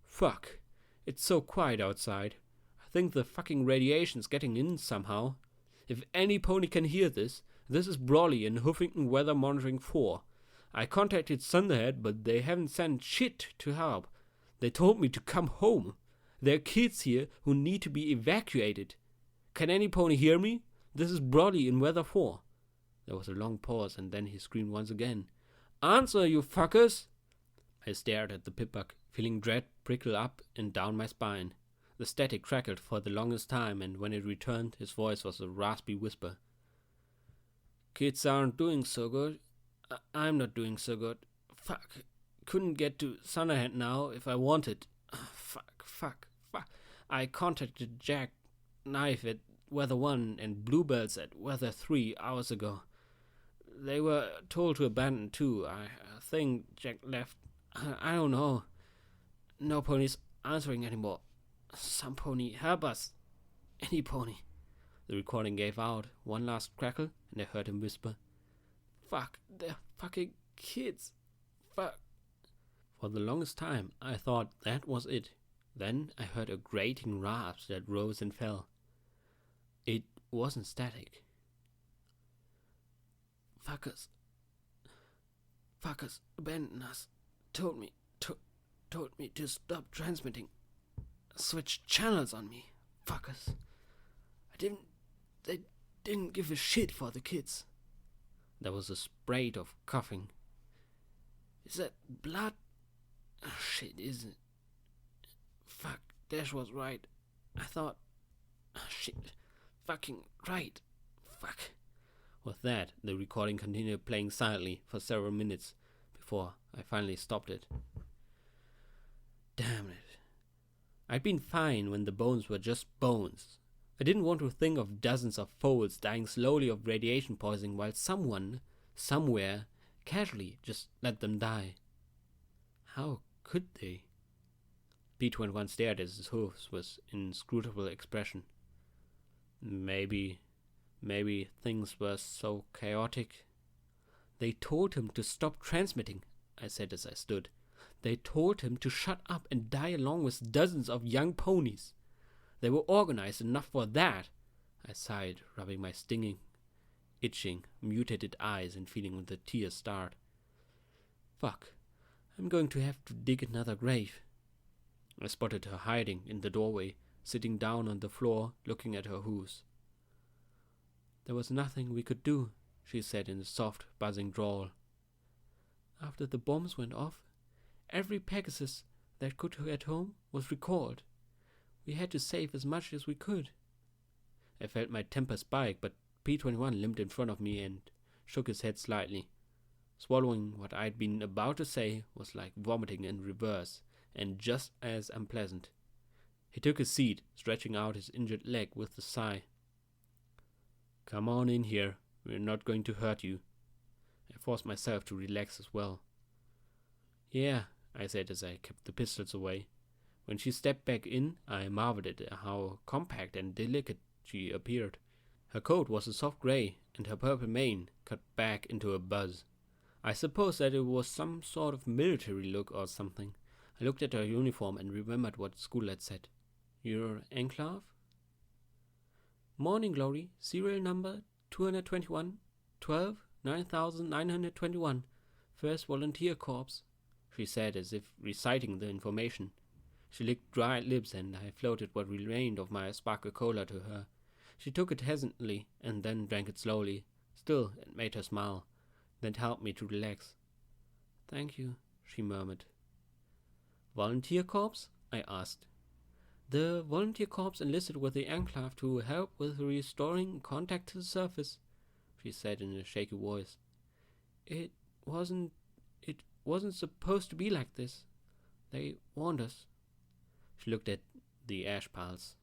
Fuck. It's so quiet outside. I think the fucking radiation's getting in somehow. If any pony can hear this, this is Brawley in Huffington Weather Monitoring 4. I contacted Thunderhead, but they haven't sent shit to help. They told me to come home. There are kids here who need to be evacuated. Can any pony hear me? This is Brawley in Weather 4. There was a long pause, and then he screamed once again. Answer, you fuckers! I stared at the pip-bug, feeling dread prickle up and down my spine. The static crackled for the longest time, and when it returned, his voice was a raspy whisper. Kids aren't doing so good. I'm not doing so good. Fuck. Couldn't get to Thunderhead now if I wanted. Fuck. I contacted Jack Knife at Weather 1 and Bluebells at Weather 3 hours ago. They were told to abandon too. I think Jack left. I don't know. No ponies answering anymore. Some pony, help us. Any pony. The recording gave out one last crackle, and I heard him whisper, Fuck, they're fucking kids. Fuck. For the longest time, I thought that was it. Then I heard a grating rasp that rose and fell. It wasn't static. Fuckers abandoned us. Told me to stop transmitting. Switched channels on me. Fuckers. They didn't give a shit for the kids. There was a spray of coughing. Is that blood? Oh, shit, is it? Fuck, Dash was right. I thought... Oh, shit. Fucking right. Fuck. With that, the recording continued playing silently for several minutes before I finally stopped it. Damn it. I'd been fine when the bones were just bones. I didn't want to think of dozens of foals dying slowly of radiation poisoning while someone, somewhere, casually just let them die. How could they? P21 stared at his hooves with inscrutable expression. Maybe things were so chaotic. They told him to stop transmitting, I said as I stood. They told him to shut up and die along with dozens of young ponies. They were organized enough for that. I sighed, rubbing my stinging, itching, mutated eyes and feeling the tears start. Fuck, I'm going to have to dig another grave. I spotted her hiding in the doorway, sitting down on the floor, looking at her hooves. There was nothing we could do, she said in a soft, buzzing drawl. After the bombs went off, every Pegasus that could get home was recalled. We had to save as much as we could. I felt my temper spike, but P21 limped in front of me and shook his head slightly. Swallowing what I'd been about to say was like vomiting in reverse, and just as unpleasant. He took his seat, stretching out his injured leg with a sigh. Come on in here. We're not going to hurt you. I forced myself to relax as well. Yeah, I said as I kept the pistols away. When she stepped back in, I marveled at how compact and delicate she appeared. Her coat was a soft gray, and her purple mane cut back into a buzz. I suppose that it was some sort of military look or something. I looked at her uniform and remembered what school had said. Your enclave? Morning Glory, serial number 221, 12, 9921, 1st Volunteer Corps, she said as if reciting the information. She licked dry lips and I floated what remained of my sparkle cola to her. She took it hesitantly and then drank it slowly. Still, it made her smile. That helped me to relax. Thank you, she murmured. Volunteer Corps? I asked. The Volunteer Corps enlisted with the Enclave to help with restoring contact to the surface, she said in a shaky voice. It wasn't it wasn't supposed to be like this. They warned us. She looked at the ash piles.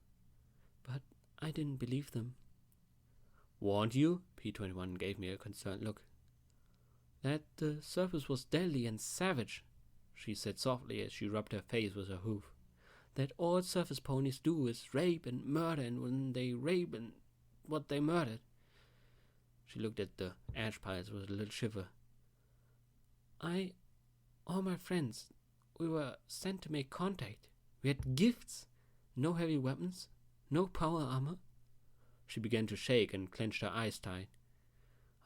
But I didn't believe them. Warned you? P21 gave me a concerned look. That the surface was deadly and savage, she said softly as she rubbed her face with her hoof. That all surface ponies do is rape and murder, and when they rape and what they murdered. She looked at the ash piles with a little shiver. All my friends, we were sent to make contact. We had gifts, no heavy weapons, no power armor. She began to shake and clenched her eyes tight.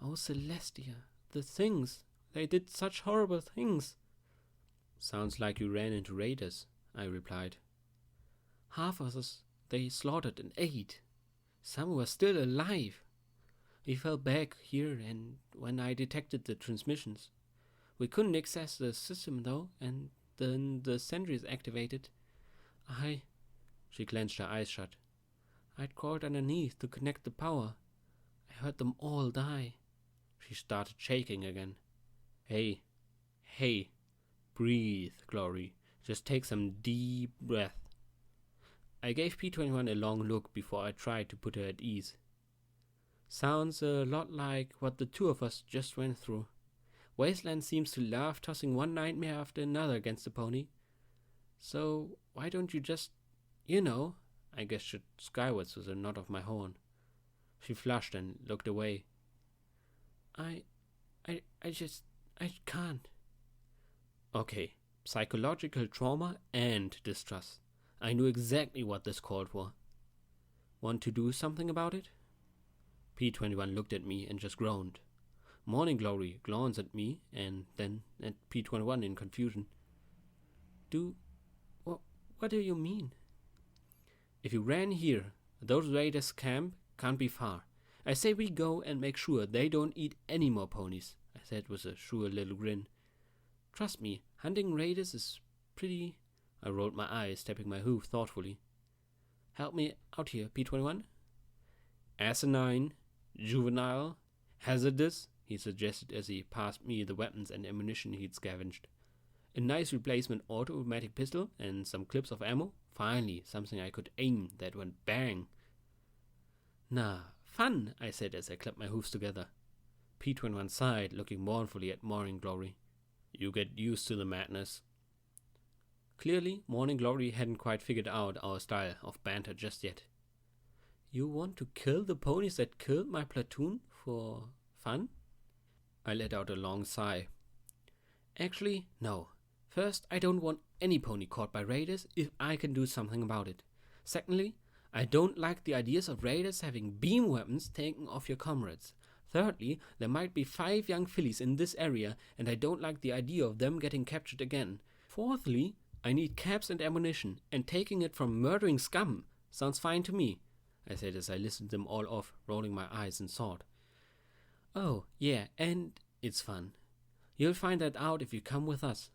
Oh, Celestia, the things, they did such horrible things. Sounds like you ran into raiders, I replied. Half of us they slaughtered and ate. Some were still alive. We fell back here, and when I detected the transmissions, we couldn't access the system though, and then the sentries activated. She clenched her eyes shut. I'd crawled underneath to connect the power. I heard them all die. She started shaking again. Hey, breathe, Glory. Just take some deep breath. I gave P21 a long look before I tried to put her at ease. Sounds a lot like what the two of us just went through. Wasteland seems to love tossing one nightmare after another against the pony. So why don't you just, I gestured skywards with a nod of my horn. She flushed and looked away. I can't. Okay, psychological trauma and distrust. I knew exactly what this called for. Want to do something about it? P21 looked at me and just groaned. Morning Glory glanced at me and then at P21 in confusion. What do you mean? If you ran here, those raiders' camp can't be far. I say we go and make sure they don't eat any more ponies, I said with a sure little grin. Trust me, hunting raiders is pretty... I rolled my eyes, tapping my hoof thoughtfully. Help me out here, P21. Asinine, juvenile, hazardous, he suggested as he passed me the weapons and ammunition he'd scavenged. A nice replacement automatic pistol and some clips of ammo. Finally, something I could aim that went bang. Nah, fun, I said as I clapped my hoofs together. P21 sighed, looking mournfully at Morning Glory. You get used to the madness. Clearly, Morning Glory hadn't quite figured out our style of banter just yet. You want to kill the ponies that killed my platoon for fun? I let out a long sigh. Actually, no. First, I don't want any pony caught by raiders if I can do something about it. Secondly, I don't like the ideas of raiders having beam weapons taken off your comrades. Thirdly, there might be 5 young fillies in this area, and I don't like the idea of them getting captured again. Fourthly, I need caps and ammunition, and taking it from murdering scum sounds fine to me, I said as I listed them all off, rolling my eyes in thought. Oh, yeah, and it's fun. You'll find that out if you come with us.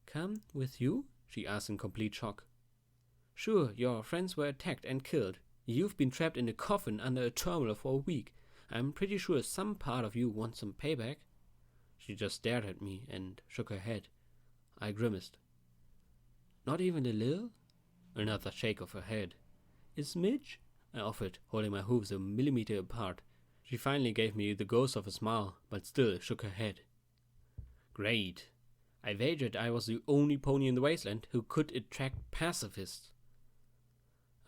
Come with you? She asked in complete shock. Sure, your friends were attacked and killed. You've been trapped in a coffin under a terminal for a week. I'm pretty sure some part of you wants some payback. She just stared at me and shook her head. I grimaced. Not even a little? Another shake of her head. A smidge? I offered, holding my hooves a millimeter apart. She finally gave me the ghost of a smile, but still shook her head. Great. I wagered I was the only pony in the wasteland who could attract pacifists.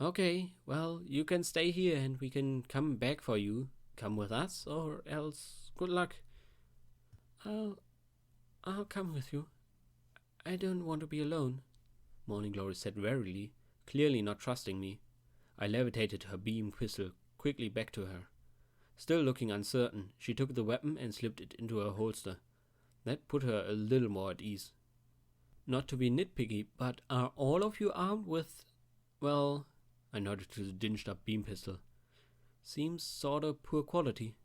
Okay, well, you can stay here and we can come back for you. Come with us, or else good luck. I'll come with you. I don't want to be alone, Morning Glory said wearily, clearly not trusting me. I levitated her beam pistol quickly back to her. Still looking uncertain, she took the weapon and slipped it into her holster. That put her a little more at ease. Not to be nitpicky, but are all of you armed with... Well, I nodded to the dinged up beam pistol. Seems sorta poor quality.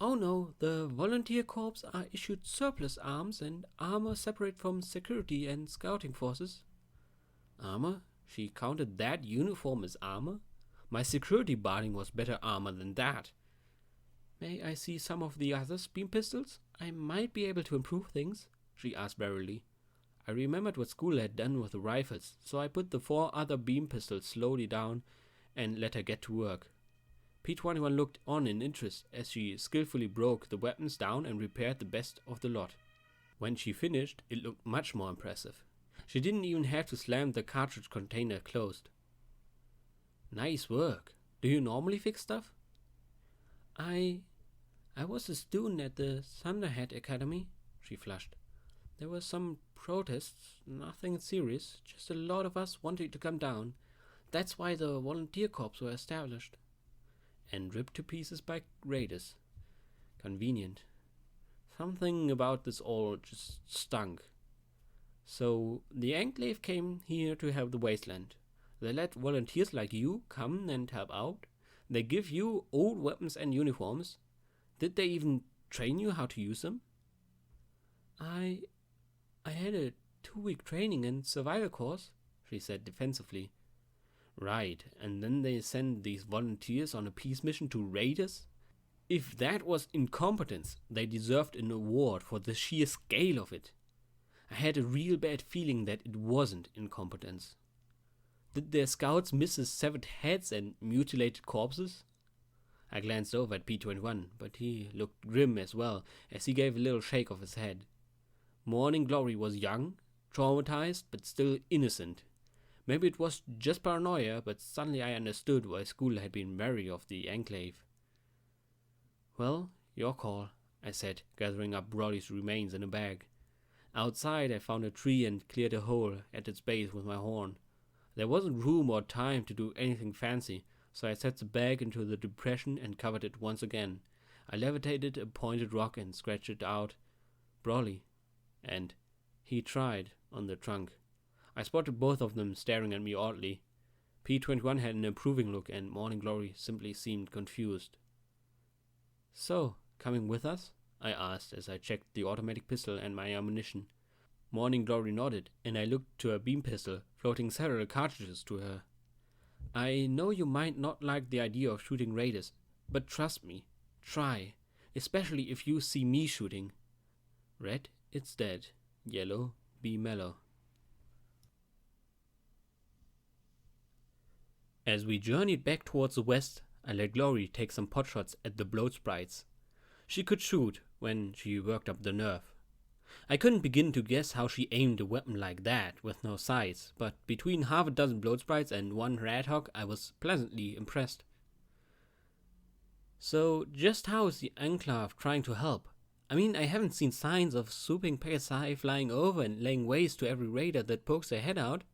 Oh no, the volunteer corps are issued surplus arms and armor separate from security and scouting forces. Armor? She counted that uniform as armor? My security barding was better armor than that. May I see some of the others' beam pistols? I might be able to improve things, she asked warily. I remembered what school had done with the rifles, so I put the 4 other beam pistols slowly down and let her get to work. P-21 looked on in interest as she skillfully broke the weapons down and repaired the best of the lot. When she finished, it looked much more impressive. She didn't even have to slam the cartridge container closed. Nice work. Do you normally fix stuff? I was a student at the Thunderhead Academy, she flushed. There were some protests, nothing serious, just a lot of us wanting to come down. That's why the volunteer corps were established. And ripped to pieces by raiders. Convenient. Something about this all just stunk. So the Enclave came here to help the wasteland. They let volunteers like you come and help out. They give you old weapons and uniforms. Did they even train you how to use them? I had a 2-week training and survival course, she said defensively. Right, and then they send these volunteers on a peace mission to raiders? If that was incompetence, they deserved an award for the sheer scale of it. I had a real bad feeling that it wasn't incompetence. Did their scouts miss his severed heads and mutilated corpses? I glanced over at P-21, but he looked grim as well, as he gave a little shake of his head. Morning Glory was young, traumatized, but still innocent. Maybe it was just paranoia, but suddenly I understood why school had been wary of the Enclave. Well, your call, I said, gathering up Broly's remains in a bag. Outside I found a tree and cleared a hole at its base with my horn. There wasn't room or time to do anything fancy, so I set the bag into the depression and covered it once again. I levitated a pointed rock and scratched it out. Broly. And he tried on the trunk. I spotted both of them staring at me oddly. P-21 had an approving look and Morning Glory simply seemed confused. So, coming with us? I asked as I checked the automatic pistol and my ammunition. Morning Glory nodded, and I looked to her beam pistol, floating several cartridges to her. I know you might not like the idea of shooting raiders, but trust me, try, especially if you see me shooting. Red, it's dead. Yellow, be mellow. As we journeyed back towards the west, I let Glory take some potshots at the bloat sprites. She could shoot when she worked up the nerve. I couldn't begin to guess how she aimed a weapon like that with no sights, but between half a dozen bloat sprites and one radhawk, I was pleasantly impressed. So, just how is the Enclave trying to help? I mean, I haven't seen signs of swooping Pegasi flying over and laying waste to every raider that pokes their head out,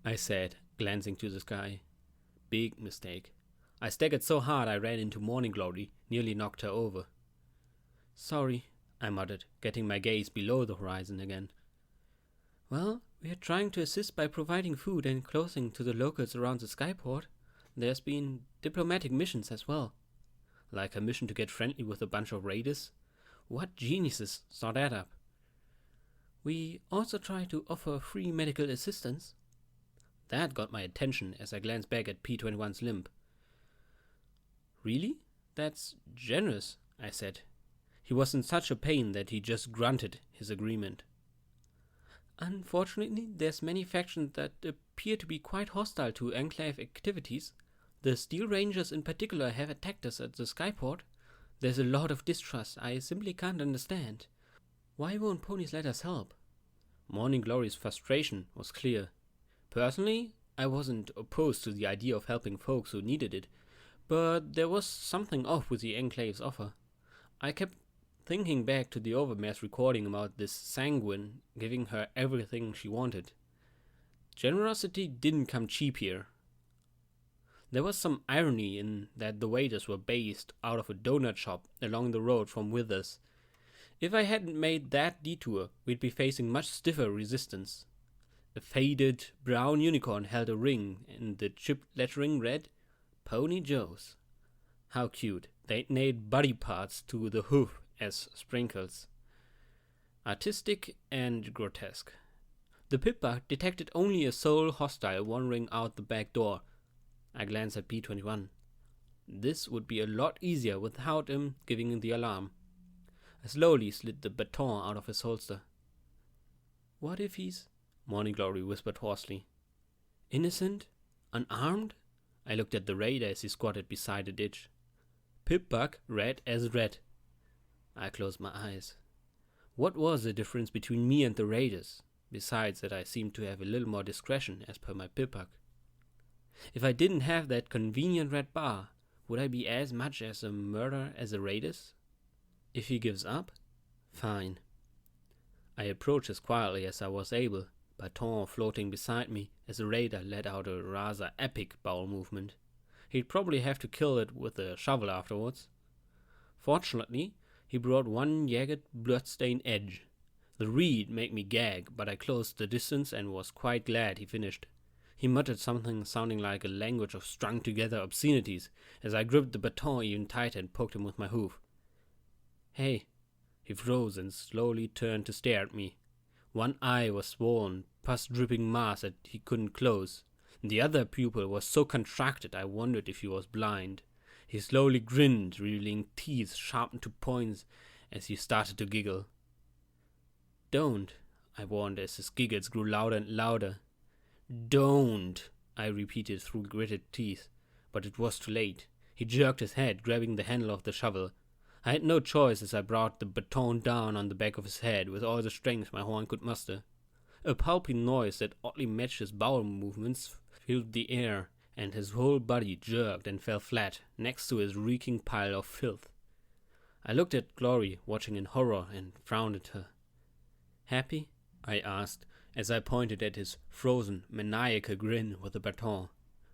I said, glancing to the sky. Big mistake. I staggered so hard I ran into Morning Glory, nearly knocked her over. Sorry, I muttered, getting my gaze below the horizon again. Well, we are trying to assist by providing food and clothing to the locals around the skyport. There's been diplomatic missions as well. Like a mission to get friendly with a bunch of raiders? What geniuses saw that up? We also try to offer free medical assistance. That got my attention as I glanced back at P-21's limp. Really? That's generous, I said. He was in such a pain that he just grunted his agreement. Unfortunately, there's many factions that appear to be quite hostile to Enclave activities. The Steel Rangers in particular have attacked us at the skyport. There's a lot of distrust I simply can't understand. Why won't ponies let us help? Morning Glory's frustration was clear. Personally, I wasn't opposed to the idea of helping folks who needed it, but there was something off with the Enclave's offer. I kept thinking back to the Overmare's recording about this Sanguine giving her everything she wanted. Generosity didn't come cheap here. There was some irony in that the waiters were based out of a donut shop along the road from Withers. If I hadn't made that detour, we'd be facing much stiffer resistance. A faded brown unicorn held a ring, and the chipped lettering read, Pony Joe's. How cute. They'd nailed body parts to the hoof as sprinkles. Artistic and grotesque. The pip-bug detected only a sole hostile wandering out the back door. I glanced at P-21. This would be a lot easier without him giving the alarm. I slowly slid the baton out of his holster. What if he's... Morning Glory whispered hoarsely. Innocent? Unarmed? I looked at the raider as he squatted beside a ditch. Pip-Buck, red as red. I closed my eyes. What was the difference between me and the raiders, besides that I seemed to have a little more discretion as per my Pip-Buck? If I didn't have that convenient red bar, would I be as much as a murderer as the raiders? If he gives up, fine. I approached as quietly as I was able, baton floating beside me as the raider let out a rather epic bowel movement. He'd probably have to kill it with a shovel afterwards. Fortunately, he brought one jagged, blood-stained edge. The reed made me gag, but I closed the distance and was quite glad he finished. He muttered something sounding like a language of strung-together obscenities as I gripped the baton even tighter and poked him with my hoof. Hey. He froze and slowly turned to stare at me. One eye was swollen, pus-dripping mass that he couldn't close. The other pupil was so contracted I wondered if he was blind. He slowly grinned, revealing teeth sharpened to points as he started to giggle. Don't, I warned as his giggles grew louder and louder. Don't, I repeated through gritted teeth, but it was too late. He jerked his head, grabbing the handle of the shovel. I had no choice as I brought the baton down on the back of his head with all the strength my horn could muster. A pulping noise that oddly matched his bowel movements filled the air, and his whole body jerked and fell flat next to his reeking pile of filth. I looked at Glory, watching in horror, and frowned at her. Happy? I asked, as I pointed at his frozen, maniacal grin with the baton.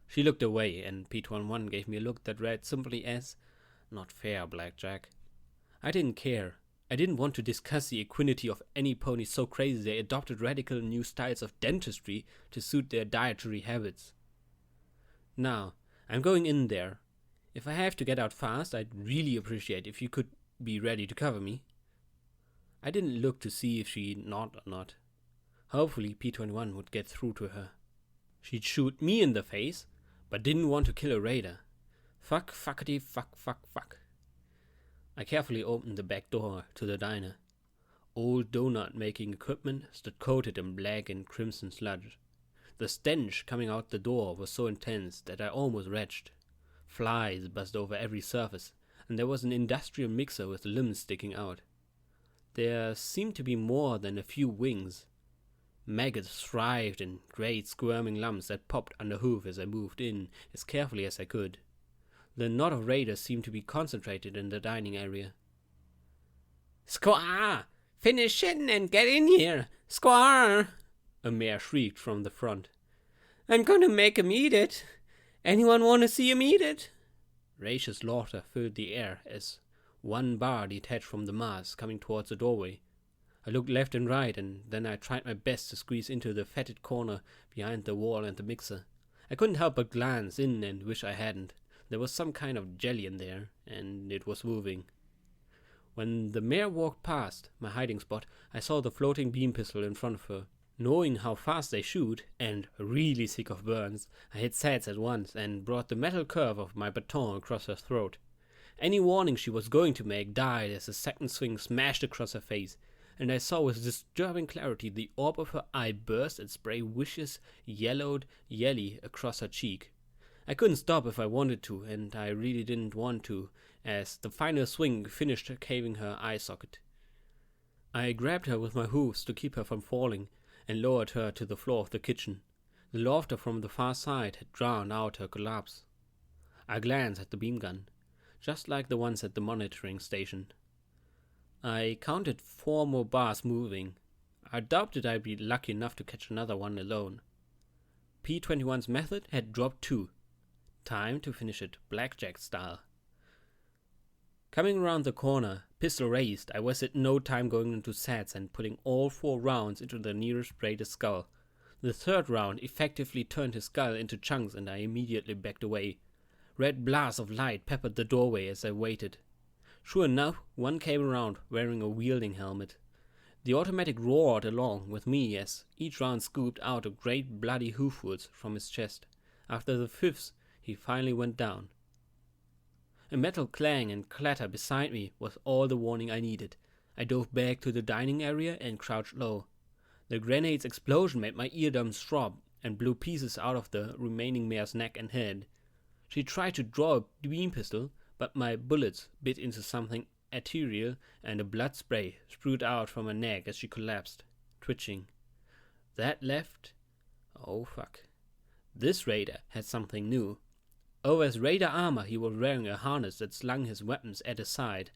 She looked away, and P21 gave me a look that read simply as, "Not fair, Blackjack." I didn't care. I didn't want to discuss the equinity of any pony so crazy they adopted radical new styles of dentistry to suit their dietary habits. Now, I'm going in there. If I have to get out fast, I'd really appreciate if you could be ready to cover me. I didn't look to see if she'd nod or not. Hopefully P21 would get through to her. She'd shoot me in the face, but didn't want to kill a raider. Fuck, fuckity, fuck, fuck, fuck. I carefully opened the back door to the diner. Old donut-making equipment stood coated in black and crimson sludge. The stench coming out the door was so intense that I almost retched. Flies buzzed over every surface, and there was an industrial mixer with limbs sticking out. There seemed to be more than a few wings. Maggots thrived in great squirming lumps that popped under hoof as I moved in as carefully as I could. The knot of raiders seemed to be concentrated in the dining area. "Squaw! Finish shitting and get in here! Squaw!" a mare shrieked from the front. "I'm gonna make 'em eat it! Anyone wanna see 'em eat it?" Racious slaughter filled the air as one bar detached from the mass, coming towards the doorway. I looked left and right, and then I tried my best to squeeze into the fetid corner behind the wall and the mixer. I couldn't help but glance in and wish I hadn't. There was some kind of jelly in there, and it was moving. When the mare walked past my hiding spot, I saw the floating beam pistol in front of her. Knowing how fast they shoot, and really sick of burns, I hit Sats at once and brought the metal curve of my baton across her throat. Any warning she was going to make died as the second swing smashed across her face, and I saw with disturbing clarity the orb of her eye burst and spray vicious, yellowed jelly across her cheek. I couldn't stop if I wanted to, and I really didn't want to, as the final swing finished caving her eye socket. I grabbed her with my hoofs to keep her from falling, and lowered her to the floor of the kitchen. The laughter from the far side had drowned out her collapse. I glanced at the beam gun, just like the ones at the monitoring station. I counted 4 more bars moving. I doubted I'd be lucky enough to catch another one alone. P21's method had dropped 2. Time to finish it blackjack style. Coming around the corner, pistol raised, I wasted no time going into Sats and putting all 4 rounds into the nearest raider's skull. The 3rd round effectively turned his skull into chunks, and I immediately backed away. Red blasts of light peppered the doorway as I waited. Sure enough, one came around wearing a wielding helmet. The automatic roared along with me as each round scooped out a great bloody hoofwoods from his chest. After the 5th, he finally went down. A metal clang and clatter beside me was all the warning I needed. I dove back to the dining area and crouched low. The grenade's explosion made my eardrums throb and blew pieces out of the remaining mare's neck and head. She tried to draw a beam pistol, but my bullets bit into something ethereal and a blood spray spewed out from her neck as she collapsed, twitching. That left... Oh fuck. This raider had something new. Over his raider armor he was wearing a harness that slung his weapons at his side.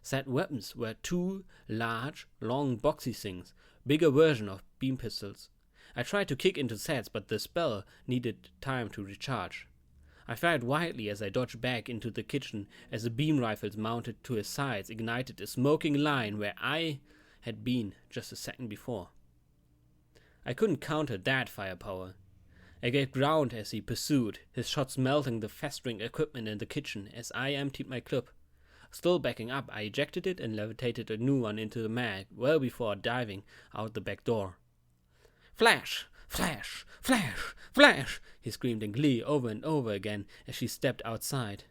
Said weapons were two large, long boxy things, bigger version of beam pistols. I tried to kick into sets, but the spell needed time to recharge. I fired wildly as I dodged back into the kitchen as the beam rifles mounted to his sides ignited a smoking line where I had been just a second before. I couldn't counter that firepower. I gave ground as he pursued, his shots melting the festering equipment in the kitchen as I emptied my clip. Still backing up, I ejected it and levitated a new one into the mag well before diving out the back door. "Flash! Flash! Flash! Flash!" he screamed in glee over and over again as she stepped outside.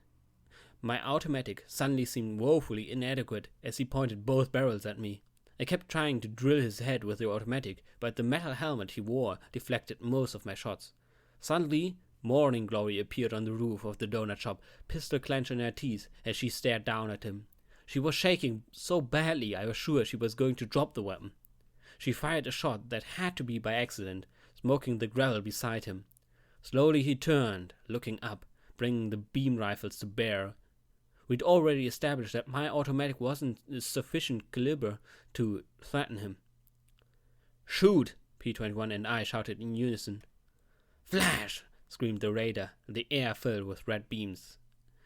My automatic suddenly seemed woefully inadequate as he pointed both barrels at me. I kept trying to drill his head with the automatic, but the metal helmet he wore deflected most of my shots. Suddenly, Morning Glory appeared on the roof of the donut shop, pistol clenched in her teeth as she stared down at him. She was shaking so badly I was sure she was going to drop the weapon. She fired a shot that had to be by accident, smoking the gravel beside him. Slowly he turned, looking up, bringing the beam rifles to bear. We'd already established that my automatic wasn't a sufficient caliber to threaten him. "Shoot!" P-21 and I shouted in unison. "Flash!" screamed the raider, the air filled with red beams.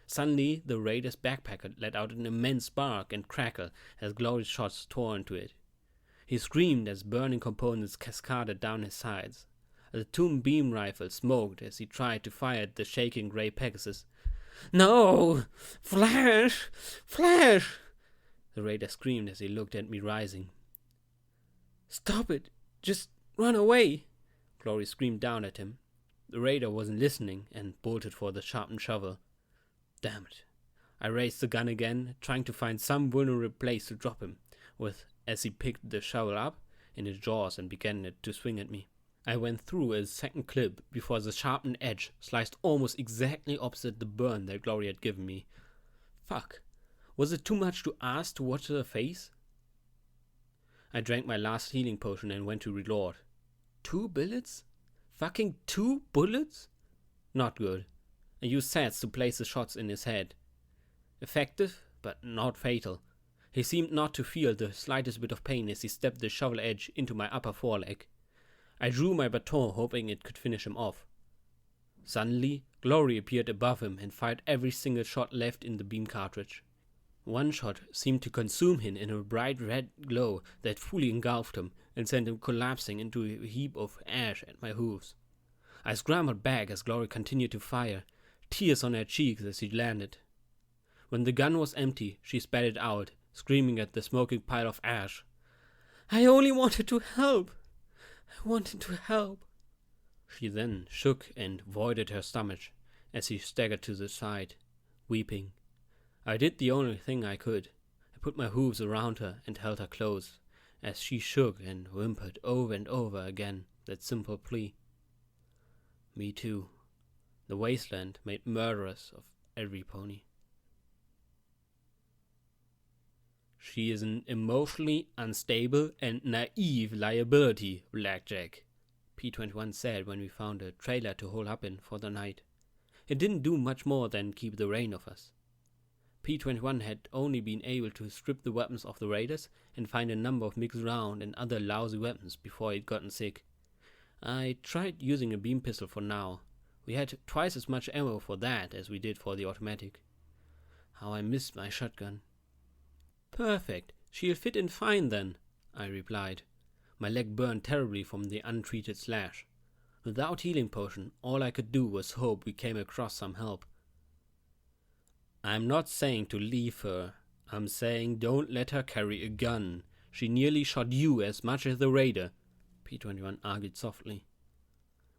Suddenly, the raider's backpack let out an immense spark and crackle as Glory's shots tore into it. He screamed as burning components cascaded down his sides. The two beam rifles smoked as he tried to fire at the shaking gray Pegasus. "No! Flash! Flash!" the raider screamed as he looked at me rising. "Stop it! Just run away!" Glory screamed down at him. The raider wasn't listening and bolted for the sharpened shovel. Damn it. I raised the gun again, trying to find some vulnerable place to drop him, as he picked the shovel up in his jaws and began to swing at me. I went through a second clip before the sharpened edge sliced almost exactly opposite the burn that Glory had given me. Fuck. Was it too much to ask to watch her face? I drank my last healing potion and went to reload. 2 bullets? Fucking 2 bullets? Not good. I used sets to place the shots in his head. Effective, but not fatal. He seemed not to feel the slightest bit of pain as he stepped the shovel edge into my upper foreleg. I drew my baton, hoping it could finish him off. Suddenly, Glory appeared above him and fired every single shot left in the beam cartridge. One shot seemed to consume him in a bright red glow that fully engulfed him and sent him collapsing into a heap of ash at my hooves. I scrambled back as Glory continued to fire, tears on her cheeks as she landed. When the gun was empty, she spat it out, screaming at the smoking pile of ash. "I only wanted to help! I wanted to help!" She then shook and voided her stomach as she staggered to the side, weeping. I did the only thing I could. I put my hooves around her and held her close, as she shook and whimpered over and over again that simple plea. Me too. The wasteland made murderers of every pony. She is an emotionally unstable and naive liability, Blackjack, P-21 said when we found a trailer to hole up in for the night. It didn't do much more than keep the rain off us. P-21 had only been able to strip the weapons of the raiders and find a number of mixed round and other lousy weapons before he'd gotten sick. I tried using a beam pistol for now. We had twice as much ammo for that as we did for the automatic. How I missed my shotgun. "Perfect. She'll fit in fine then," I replied. My leg burned terribly from the untreated slash. Without healing potion, all I could do was hope we came across some help. "I'm not saying to leave her. I'm saying don't let her carry a gun. She nearly shot you as much as the raider," P-21 argued softly.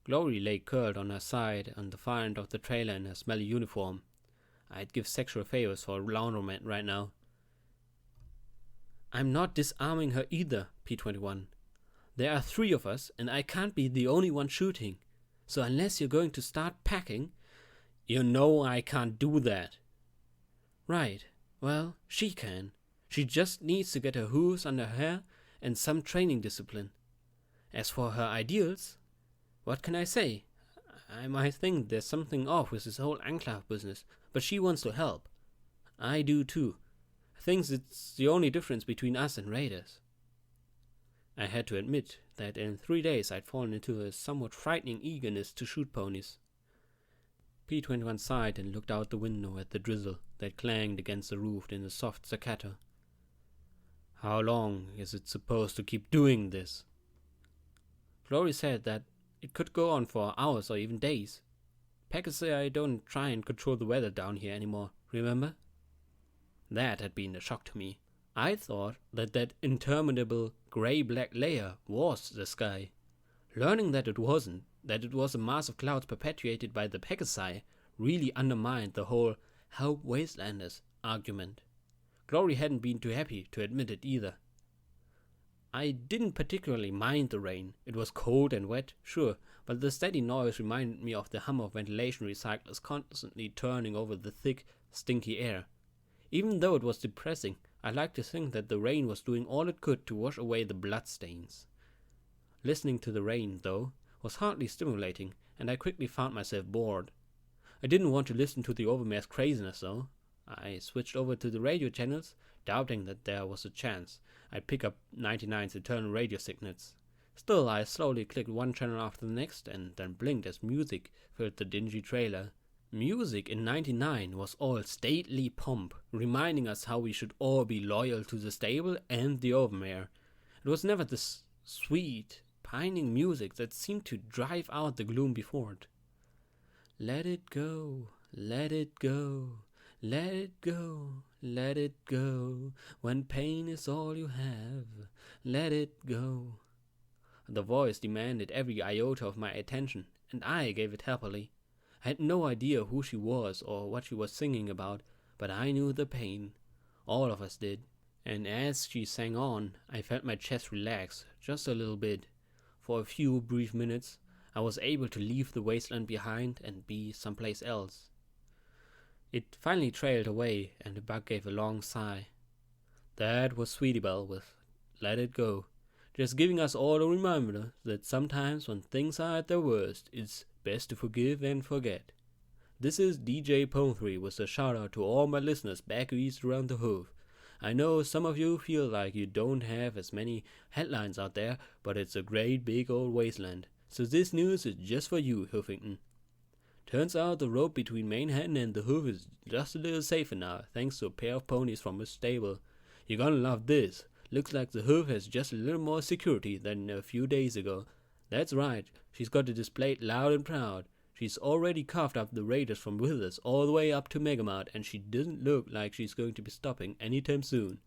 Glory lay curled on her side on the far end of the trailer in her smelly uniform. I'd give sexual favors for a laundromat right now. I'm not disarming her either, P21. There are 3 of us, and I can't be the only one shooting. So unless you're going to start packing... You know I can't do that. Right. Well, she can. She just needs to get her hooves under her hair and some training discipline. As for her ideals, what can I say? I might think there's something off with this whole enclave business, but she wants to help. I do too. Thinks it's the only difference between us and raiders. I had to admit that in 3 days I'd fallen into a somewhat frightening eagerness to shoot ponies. P21 sighed and looked out the window at the drizzle that clanged against the roof in a soft staccato. How long is it supposed to keep doing this? Glory said that it could go on for hours or even days. Packers say I don't try and control the weather down here anymore, remember? That had been a shock to me. I thought that interminable grey-black layer was the sky. Learning that it wasn't, that it was a mass of clouds perpetuated by the Pegasi, really undermined the whole "help wastelanders" argument. Glory hadn't been too happy to admit it either. I didn't particularly mind the rain. It was cold and wet, sure, but the steady noise reminded me of the hum of ventilation recyclers constantly turning over the thick, stinky air. Even though it was depressing, I liked to think that the rain was doing all it could to wash away the bloodstains. Listening to the rain, though, was hardly stimulating, and I quickly found myself bored. I didn't want to listen to the overmare's craziness, though. I switched over to the radio channels, doubting that there was a chance I'd pick up 99's eternal radio signals. Still, I slowly clicked one channel after the next, and then blinked as music filled the dingy trailer. Music in 99 was all stately pomp, reminding us how we should all be loyal to the stable and the overmare. It was never this sweet, pining music that seemed to drive out the gloom before it. Let it go, let it go, let it go, let it go, when pain is all you have, let it go. The voice demanded every iota of my attention, and I gave it happily. I had no idea who she was or what she was singing about, but I knew the pain. All of us did. And as she sang on, I felt my chest relax just a little bit. For a few brief minutes, I was able to leave the wasteland behind and be someplace else. It finally trailed away, and the bug gave a long sigh. That was Sweetie Belle with Let It Go, just giving us all a reminder that sometimes when things are at their worst, it's best to forgive and forget. This is DJ Pone3 with a shout out to all my listeners back east around the Hove. I know some of you feel like you don't have as many headlines out there, but it's a great big old wasteland. So this news is just for you, Huffington. Turns out the road between Manhattan and the Hove is just a little safer now, thanks to a pair of ponies from a stable. You're gonna love this. Looks like the Hove has just a little more security than a few days ago. That's right, she's got it displayed loud and proud. She's already coughed up the raiders from Withers all the way up to Megamart, and she doesn't look like she's going to be stopping anytime soon.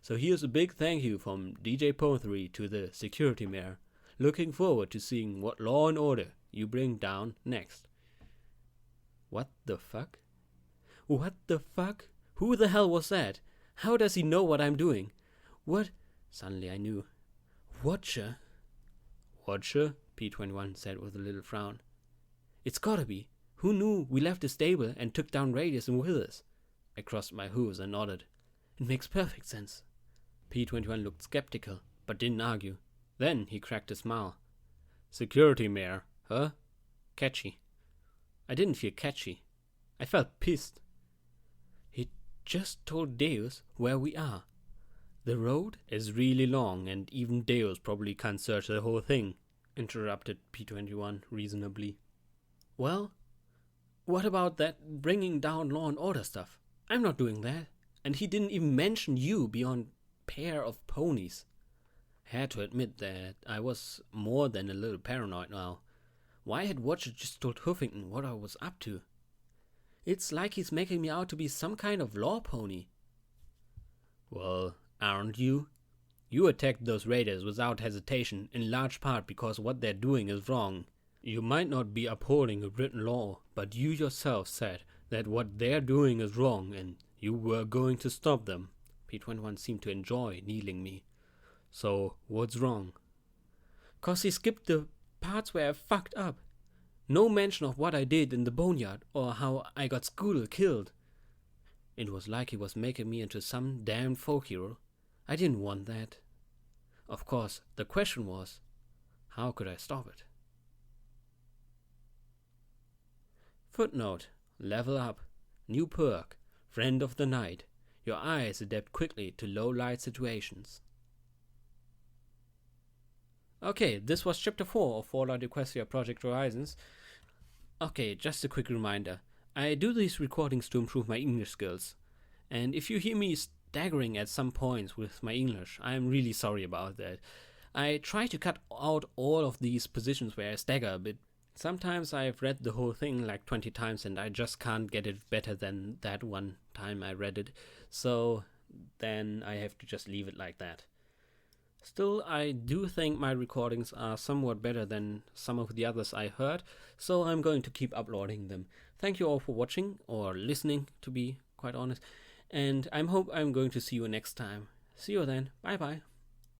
So here's a big thank you from DJ Pone3 to the security mare. Looking forward to seeing what law and order you bring down next. What the fuck? What the fuck? Who the hell was that? How does he know what I'm doing? What? Suddenly I knew. Watcher? Watcher? P21 said with a little frown. It's gotta be. Who knew we left the stable and took down Radius and Withers? I crossed my hooves and nodded. It makes perfect sense. P21 looked skeptical, but didn't argue. Then he cracked a smile. Security mare, huh? Catchy. I didn't feel catchy. I felt pissed. He just told Deus where we are. The road is really long, and even Deus probably can't search the whole thing, interrupted P21 reasonably. Well, what about that bringing down law and order stuff? I'm not doing that. And he didn't even mention you beyond pair of ponies. I had to admit that I was more than a little paranoid now. Why had Watcher just told Huffington what I was up to? It's like he's making me out to be some kind of law pony. Well, aren't you? You attacked those raiders without hesitation, in large part because what they're doing is wrong. You might not be upholding a written law, but you yourself said that what they're doing is wrong and you were going to stop them. P21 seemed to enjoy needling me. So, what's wrong? 'Cause he skipped the parts where I fucked up. No mention of what I did in the boneyard or how I got Scootle killed. It was like he was making me into some damned folk hero. I didn't want that. Of course, the question was, how could I stop it? Footnote: level up, new perk, friend of the night. Your eyes adapt quickly to low light situations. Okay, this was chapter 4 of Fallout Equestria Project Horizons. Okay, just a quick reminder. I do these recordings to improve my English skills. And if you hear me staggering at some points with my English, I'm really sorry about that. I try to cut out all of these positions where I stagger a bit. Sometimes I've read the whole thing like 20 times and I just can't get it better than that one time I read it. So then I have to just leave it like that. Still, I do think my recordings are somewhat better than some of the others I heard, so I'm going to keep uploading them. Thank you all for watching, or listening to be quite honest, and I hope I'm going to see you next time. See you then, bye bye.